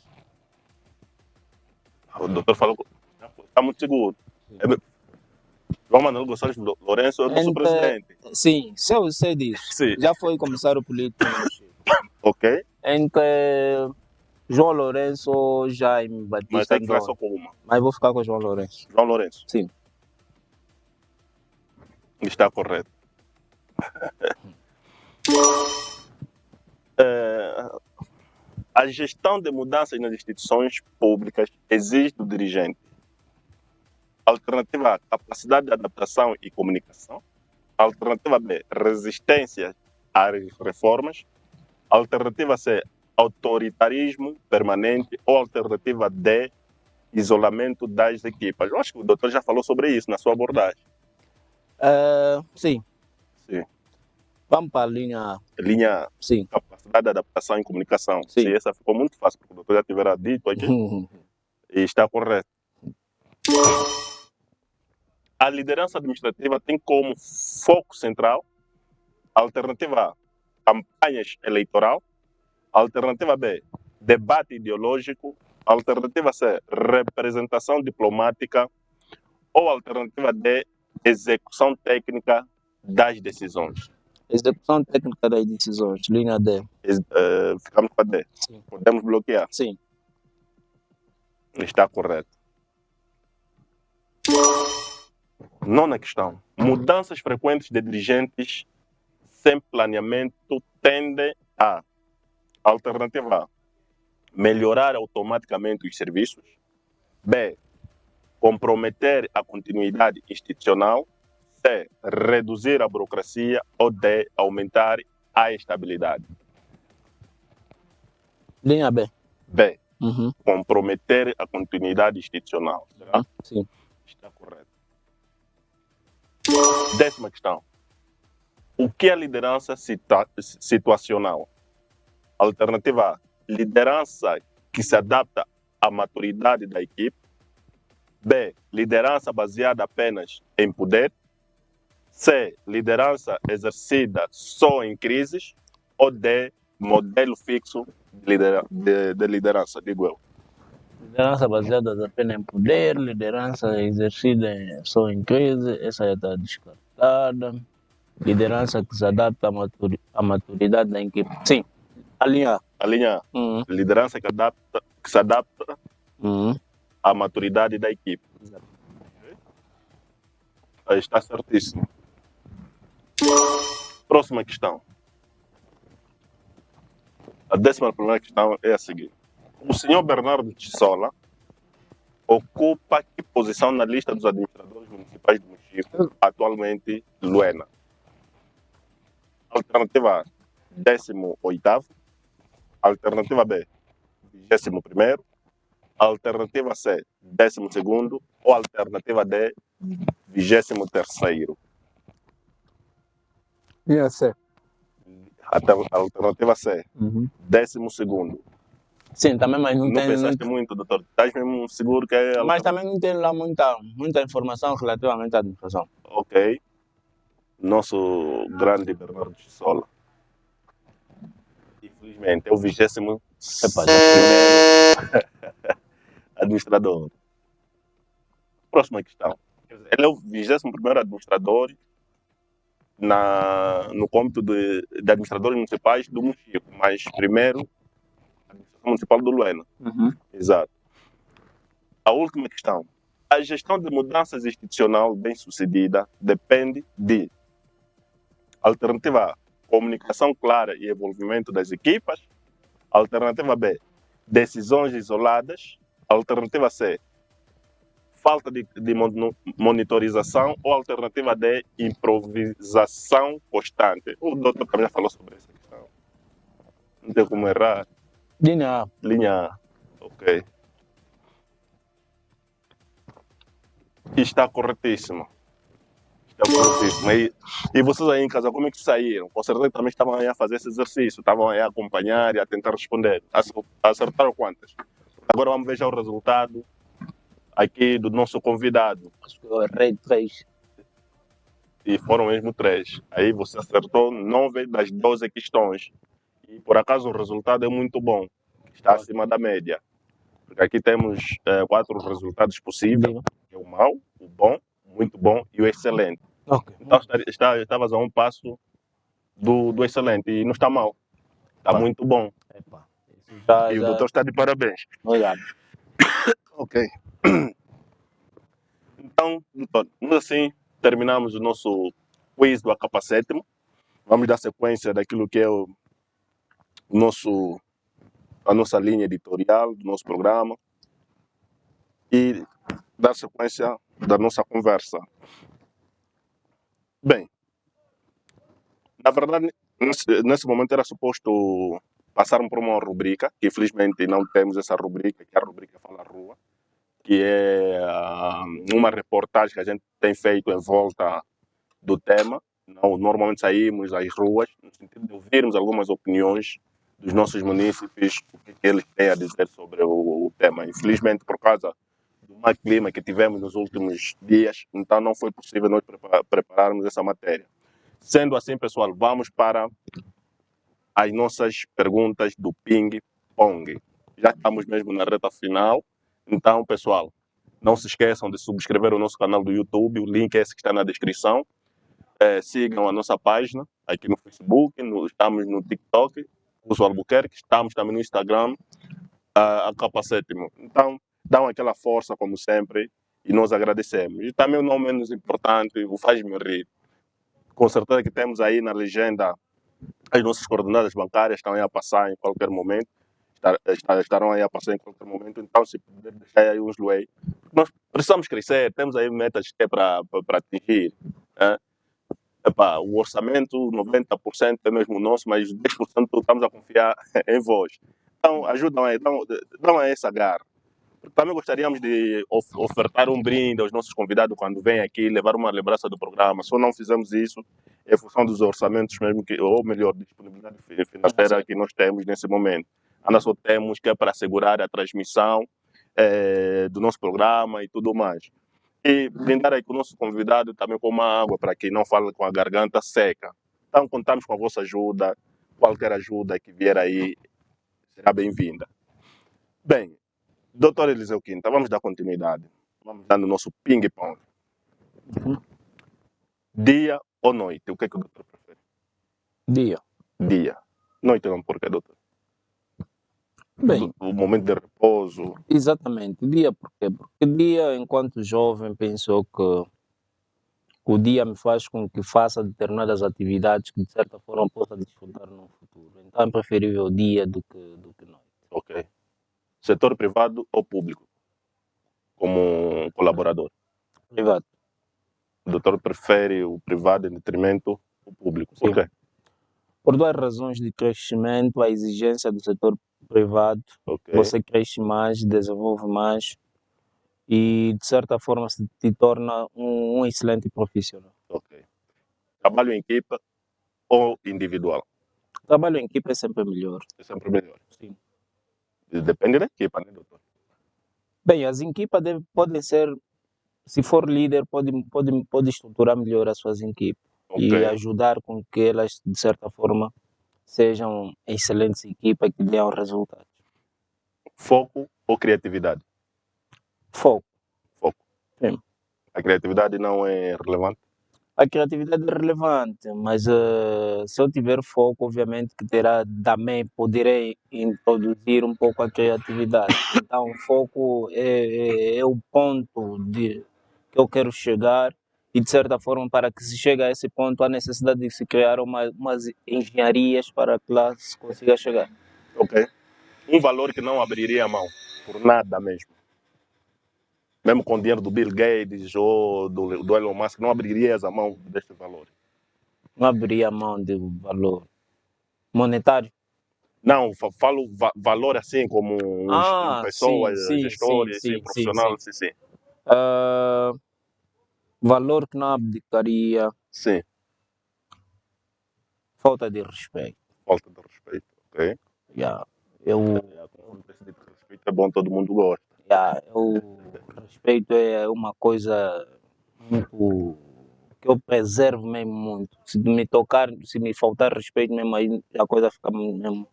O doutor falou que está muito seguro. João Manuel Gonçalves Lourenço é o nosso presidente. Sim, eu sei disso. Sim. Já foi comissário político no Mochico. Ok? Entre João Lourenço ou Jaime Mas Batista tem que ficar Ndonde. só com uma. Mas vou ficar com João Lourenço. João Lourenço. Sim. Está correto. A gestão de mudanças nas instituições públicas exige do dirigente. Alternativa A, capacidade de adaptação e comunicação. Alternativa B, resistência às reformas. Alternativa C, autoritarismo permanente. Ou alternativa D, isolamento das equipas. Eu acho que o doutor já falou sobre isso na sua abordagem. Sim. Sim. Vamos para a linha A. Linha A, Sim. capacidade de adaptação e comunicação. Sim. Sim, essa ficou muito fácil, porque o doutor já tivera dito aqui. E está correto. A liderança administrativa tem como foco central alternativa A, campanhas eleitoral. Alternativa B, debate ideológico. Alternativa C, representação diplomática. Ou alternativa D, execução técnica das decisões. Execução técnica das decisões. Linha D. Ficamos com a D. Sim. Podemos bloquear. Sim. Está correto. Nona questão. Mudanças frequentes de dirigentes sem planeamento tendem a alternativa A, melhorar automaticamente os serviços. B, comprometer a continuidade institucional. C, reduzir a burocracia. Ou D, aumentar a estabilidade. Linha B. B, Uhum. comprometer a continuidade institucional. Será? Sim. Está correto. 10ª questão. O que é liderança situacional? Alternativa A, liderança que se adapta à maturidade da equipe. B, liderança baseada apenas em poder. C, liderança exercida só em crises. Ou D, modelo fixo de liderança, digo eu. Liderança baseada apenas em poder, liderança exercida só em crise, essa já está descartada. Liderança que se adapta à maturidade da equipe. Sim, a linha A. A linha A, Uhum. liderança que se adapta Uhum. à maturidade da equipe. Aí está certíssimo. Próxima questão. A 11ª questão é a seguinte. O senhor Bernardo Tissola ocupa que posição na lista dos administradores municipais do Mochico, atualmente Luena? Alternativa A, 18º. Alternativa B, 21º. Alternativa C, 12º. Ou alternativa D, 23º. Linha C. Alternativa C, Uhum. 12º. Sim, também, mas não Não tem. pensaste muito, doutor? Estás mesmo seguro que é... Mas também não tem lá muita informação relativamente à administração. Ok. Nosso grande Bernardo Tissola. Infelizmente, é o 20º administrador. Próxima questão. Ele é o 21º administrador no cômito de administradores municipais do Mochico, mas primeiro, a administração municipal do Luena. Uhum. Exato. A última questão. A gestão de mudanças institucional bem-sucedida depende de alternativa A, comunicação clara e envolvimento das equipas. Alternativa B, decisões isoladas. Alternativa C, falta de monitorização, ou alternativa D, improvisação constante. O doutor também já falou sobre essa questão. Não tem como errar. Linha A. Linha A. Ok. Está corretíssimo. Está corretíssimo. E vocês aí em casa, como é que saíram? Com certeza também estavam aí a fazer esse exercício, estavam aí a acompanhar e a tentar responder. Acertaram quantas? Agora vamos ver já o resultado aqui do nosso convidado. Acho que eu errei 3. E foram mesmo 3. Aí você acertou 9 das 12 questões. E por acaso o resultado é muito bom. Está acima da média. Porque aqui temos 4 resultados possíveis. Que é o mau, o bom, muito bom e o excelente. Ok. Então estavas a um passo do excelente e não está mal. Está muito bom. Epa. E o doutor está de parabéns. Obrigado. Ok. Então, doutor, nós assim terminamos o nosso quiz do ACAPA 7º. Vamos dar sequência daquilo que é a nossa linha editorial do nosso programa e dar sequência da nossa conversa. Bem, na verdade, nesse momento era suposto passarmos por uma rubrica, que infelizmente não temos essa rubrica, que é a rubrica Fala Rua, que é uma reportagem que a gente tem feito em volta do tema. Normalmente saímos às ruas no sentido de ouvirmos algumas opiniões dos nossos munícipes, o que eles têm a dizer sobre o tema. Infelizmente, por causa do mau clima que tivemos nos últimos dias, então não foi possível nós prepararmos essa matéria. Sendo assim, pessoal, vamos para as nossas perguntas do ping-pong. Já estamos mesmo na reta final, então, pessoal, não se esqueçam de subscrever o nosso canal do YouTube, o link é esse que está na descrição. Sigam a nossa página aqui no Facebook, estamos no TikTok, Uso Albuquerque, estamos também no Instagram, a ACAPA 7º. Então, dão aquela força, como sempre, e nós agradecemos. E também, não menos importante, o Faz-me Rir. Com certeza que temos aí na legenda as nossas coordenadas bancárias, estão aí a passar em qualquer momento, estarão aí a passar em qualquer momento, então se puder deixar aí uns loei. Nós precisamos crescer, temos aí metas que é para atingir. Epá, o orçamento, 90% é mesmo nosso, mas 10% estamos a confiar em vós. Então, ajudam aí, dão aí essa garra. Também gostaríamos de ofertar um brinde aos nossos convidados quando vêm aqui, levar uma lembrança do programa. Só não fizemos isso em função dos orçamentos mesmo, ou melhor, disponibilidade financeira que nós temos nesse momento. Ainda só temos que é para assegurar a transmissão do nosso programa e tudo mais. E brindar aí com o nosso convidado também com uma água para que não fale com a garganta seca. Então, contamos com a vossa ajuda. Qualquer ajuda que vier aí será bem-vinda. Bem, doutor Eliseu Quinta, vamos dar continuidade. Vamos dar no nosso ping-pong. Dia ou noite? O que é que o doutor prefere? Dia. Dia. Noite não, por quê, doutor? Bem, O momento de repouso. exatamente. Dia por quê? Porque dia, enquanto jovem, penso que o dia me faz com que faça determinadas atividades que, de certa forma, possa desfrutar no futuro. Então, é preferível dia do que noite. Ok. Setor privado ou público? Como colaborador. Privado. O doutor prefere o privado em detrimento do público. Por Sim. quê? Por duas razões de crescimento, a exigência do setor privado, Ok. você cresce mais, desenvolve mais e, de certa forma, se te torna um excelente profissional. Ok. Trabalho em equipa ou individual? Trabalho em equipe é sempre melhor. É sempre melhor. Sim. Depende da equipa, né, doutor? Bem, as equipas podem ser, se for líder, pode estruturar melhor as suas equipes e Ok. ajudar com que elas, de certa forma, sejam excelentes equipas que dêem resultados. Foco ou criatividade? Foco. Foco. Sim. A criatividade não é relevante? A criatividade é relevante, mas se eu tiver foco, obviamente que também poderei introduzir um pouco a criatividade. Então, o foco é o ponto que eu quero chegar e, de certa forma, para que se chegue a esse ponto, há necessidade de se criar umas engenharias para que lá se consiga chegar. Ok. Um valor que não abriria a mão, por nada mesmo. Mesmo com o dinheiro do Bill Gates ou do Elon Musk, não abririas a mão deste valor. Não abriria mão do valor monetário. Não, falo valor assim como Sim, pessoas, sim, sim, gestores, assim, sim, sim, sim. profissional, assim, sim. Ah, valor que não abdicaria, Sim, falta de respeito. falta de respeito, ok? Yeah. Eu, Quando esse tipo de respeito é bom, todo mundo gosta. respeito é uma coisa muito que eu preservo mesmo muito. Se me tocar, se me faltar respeito mesmo, aí a coisa fica mesmo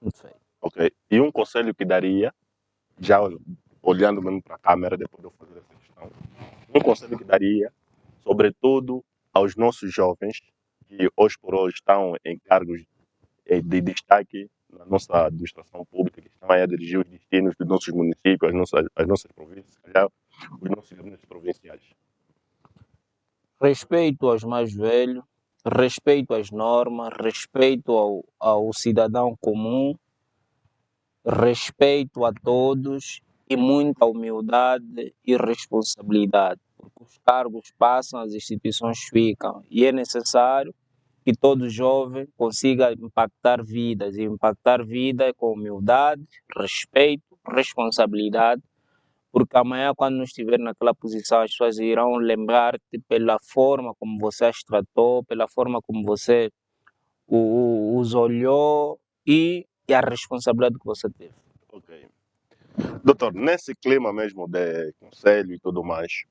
muito feia. Ok. E um conselho que daria, já olhando mesmo para a câmera, depois de eu fazer essa questão, um conselho que daria, sobretudo aos nossos jovens, que hoje por hoje estão em cargos de destaque na nossa administração pública, que estão aí a dirigir os destinos dos nossos municípios, as nossas províncias, se calhar, os nossos gabinetes provinciais. Respeito aos mais velhos, respeito às normas, respeito ao cidadão comum, respeito a todos e muita humildade e responsabilidade, porque os cargos passam, as instituições ficam e é necessário que todo jovem consiga impactar vidas e impactar vida com humildade, respeito, responsabilidade, porque amanhã quando não estiver naquela posição as pessoas irão lembrar-te pela forma como você as tratou, pela forma como você os olhou e a responsabilidade que você teve. Ok. Doutor, nesse clima mesmo de conselho e tudo mais,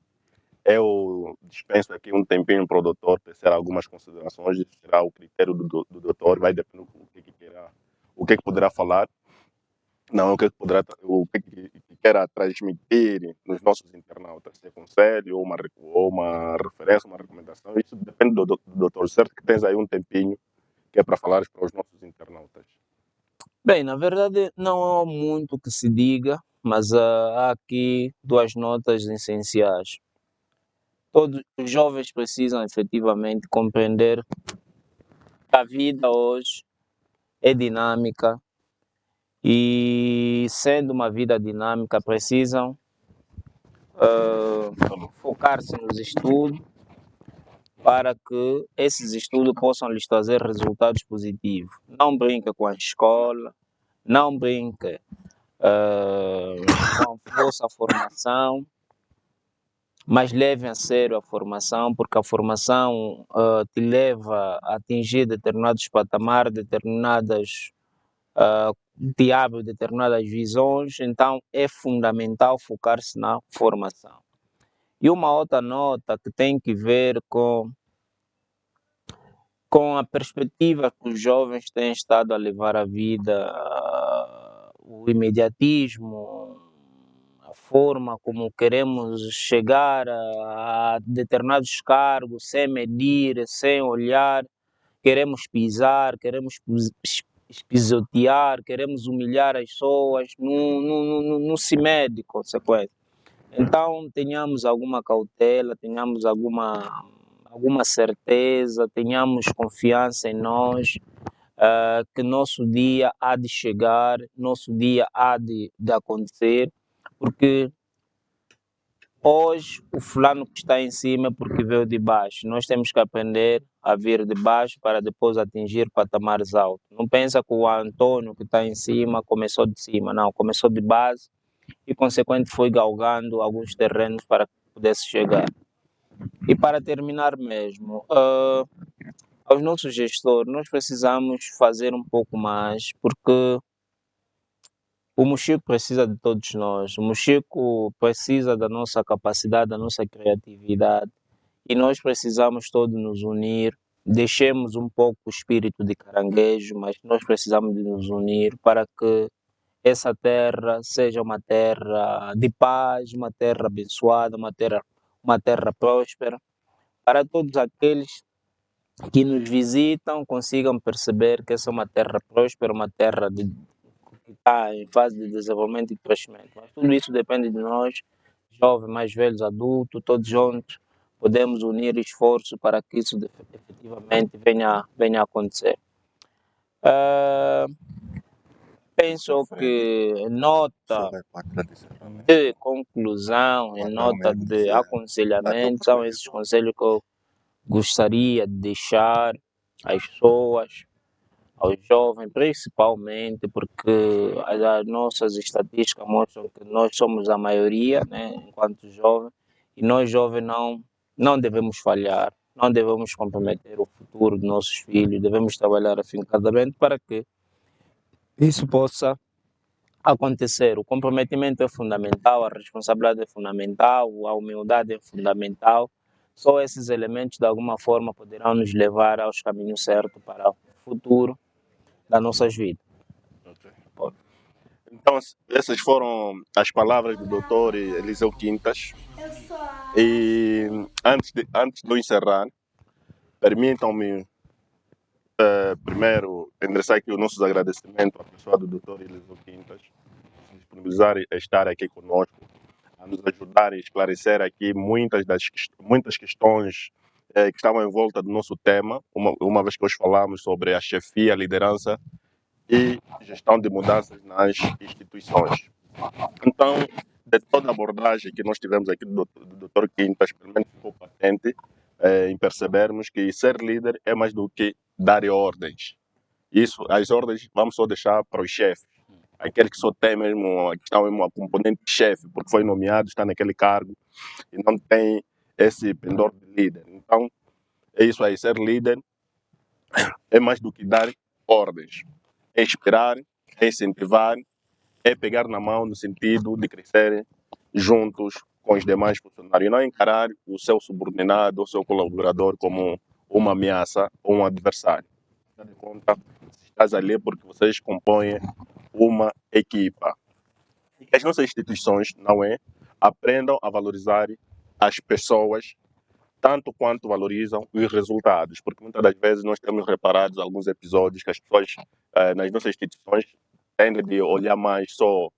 eu dispenso aqui um tempinho para o doutor tecer algumas considerações, será o critério do doutor, vai depender do que queira, o que poderá falar, não o que queira transmitir nos nossos internautas, se é conselho ou uma referência, uma recomendação, isso depende do doutor, certo que tens aí um tempinho que é para falar para os nossos internautas. Bem, na verdade não há muito que se diga, mas há aqui duas notas essenciais. Todos os jovens precisam efetivamente compreender que a vida hoje é dinâmica e, sendo uma vida dinâmica, precisam focar-se nos estudos para que esses estudos possam lhes trazer resultados positivos. Não brinque com a escola, não brinque com a vossa formação, mas levem a sério a formação, porque a formação te leva a atingir determinados patamares, te abre determinadas visões, então é fundamental focar-se na formação. E uma outra nota que tem que ver com a perspectiva que os jovens têm estado a levar a vida, o imediatismo, a forma como queremos chegar a determinados cargos sem medir, sem olhar, queremos pisar, queremos pisotear, queremos humilhar as pessoas, não se mede consequência. Então, tenhamos alguma cautela, tenhamos alguma certeza, tenhamos confiança em nós, que nosso dia há de chegar, nosso dia há de acontecer, porque hoje o fulano que está em cima é porque veio de baixo. Nós temos que aprender a vir de baixo para depois atingir patamares altos. Não pensa que o Antônio que está em cima começou de cima, não, começou de base e, consequentemente, foi galgando alguns terrenos para que pudesse chegar. E para terminar mesmo, aos nossos gestores, nós precisamos fazer um pouco mais, porque o Mochico precisa de todos nós, o Mochico precisa da nossa capacidade, da nossa criatividade, e nós precisamos todos nos unir. Deixemos um pouco o espírito de caranguejo, mas nós precisamos de nos unir para que essa terra seja uma terra de paz, uma terra abençoada, uma terra próspera, para todos aqueles que nos visitam consigam perceber que essa é uma terra próspera, uma terra que está em fase de desenvolvimento e crescimento. Mas tudo isso depende de nós, jovens, mais velhos, adultos, todos juntos, podemos unir esforços para que isso efetivamente venha a acontecer. penso que em nota de conclusão, em nota de aconselhamento, são esses conselhos que eu gostaria de deixar às pessoas, aos jovens, principalmente porque as nossas estatísticas mostram que nós somos a maioria, né, enquanto jovens, e nós jovens não devemos falhar, não devemos comprometer o futuro dos nossos filhos, devemos trabalhar afincadamente para que isso possa acontecer. O comprometimento é fundamental, a responsabilidade é fundamental, a humildade é fundamental. Só esses elementos, de alguma forma, poderão nos levar aos caminhos certos para o futuro das nossas vidas. Ok. Então, essas foram as palavras do Dr. Eliseu Quintas. E antes de eu encerrar, permitam-me primeiro endereçar aqui os nossos agradecimentos à pessoa do Dr. Eliseu Quintas, se disponibilizar a estar aqui conosco, a nos ajudar a esclarecer aqui muitas questões que estavam em volta do nosso tema, uma vez que hoje falamos sobre a chefia, a liderança e gestão de mudanças nas instituições. Então, de toda a abordagem que nós tivemos aqui do Dr. Quintas, pelo menos ficou patente em percebermos que ser líder é mais do que dar ordens. Isso, as ordens vamos só deixar para os chefes, aqueles que só têm mesmo, que estão mesmo a componente de chefe, porque foi nomeado, está naquele cargo e não tem esse pendor de líder. Então, é isso aí, ser líder é mais do que dar ordens, é inspirar, é incentivar, é pegar na mão no sentido de crescerem juntos com os demais funcionários e não encarar o seu subordinado ou seu colaborador como uma ameaça ou um adversário. Afinal de contas, estás ali porque vocês compõem uma equipa. E que as nossas instituições, aprendam a valorizar as pessoas tanto quanto valorizam os resultados, porque muitas das vezes nós temos reparado alguns episódios que as pessoas nas nossas instituições tendem de olhar mais só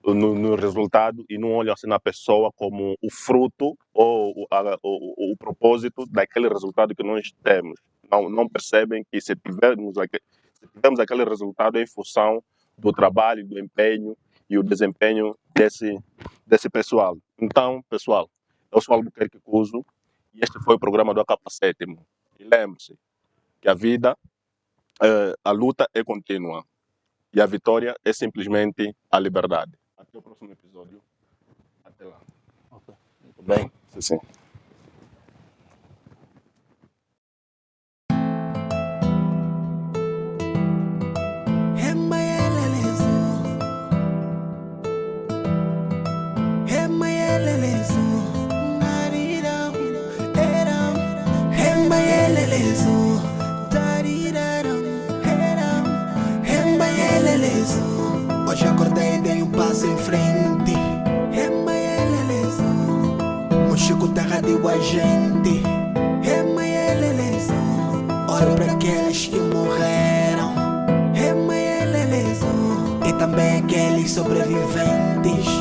no resultado e não olham assim na pessoa como o fruto ou o propósito daquele resultado que nós temos. Não percebem que se tivermos aquele resultado é em função do trabalho, do empenho e o desempenho desse pessoal. Então, pessoal, eu sou Albuquerque Cuso e este foi o programa do ACAPA 7º. E lembre-se que a vida, a luta é contínua e a vitória é simplesmente a liberdade. Até o próximo episódio. Até lá. Okay. Muito bem. Sim. Hoje acordei e dei um passo em frente. O Chico tá radio a gente. Olho para aqueles que morreram e também aqueles sobreviventes.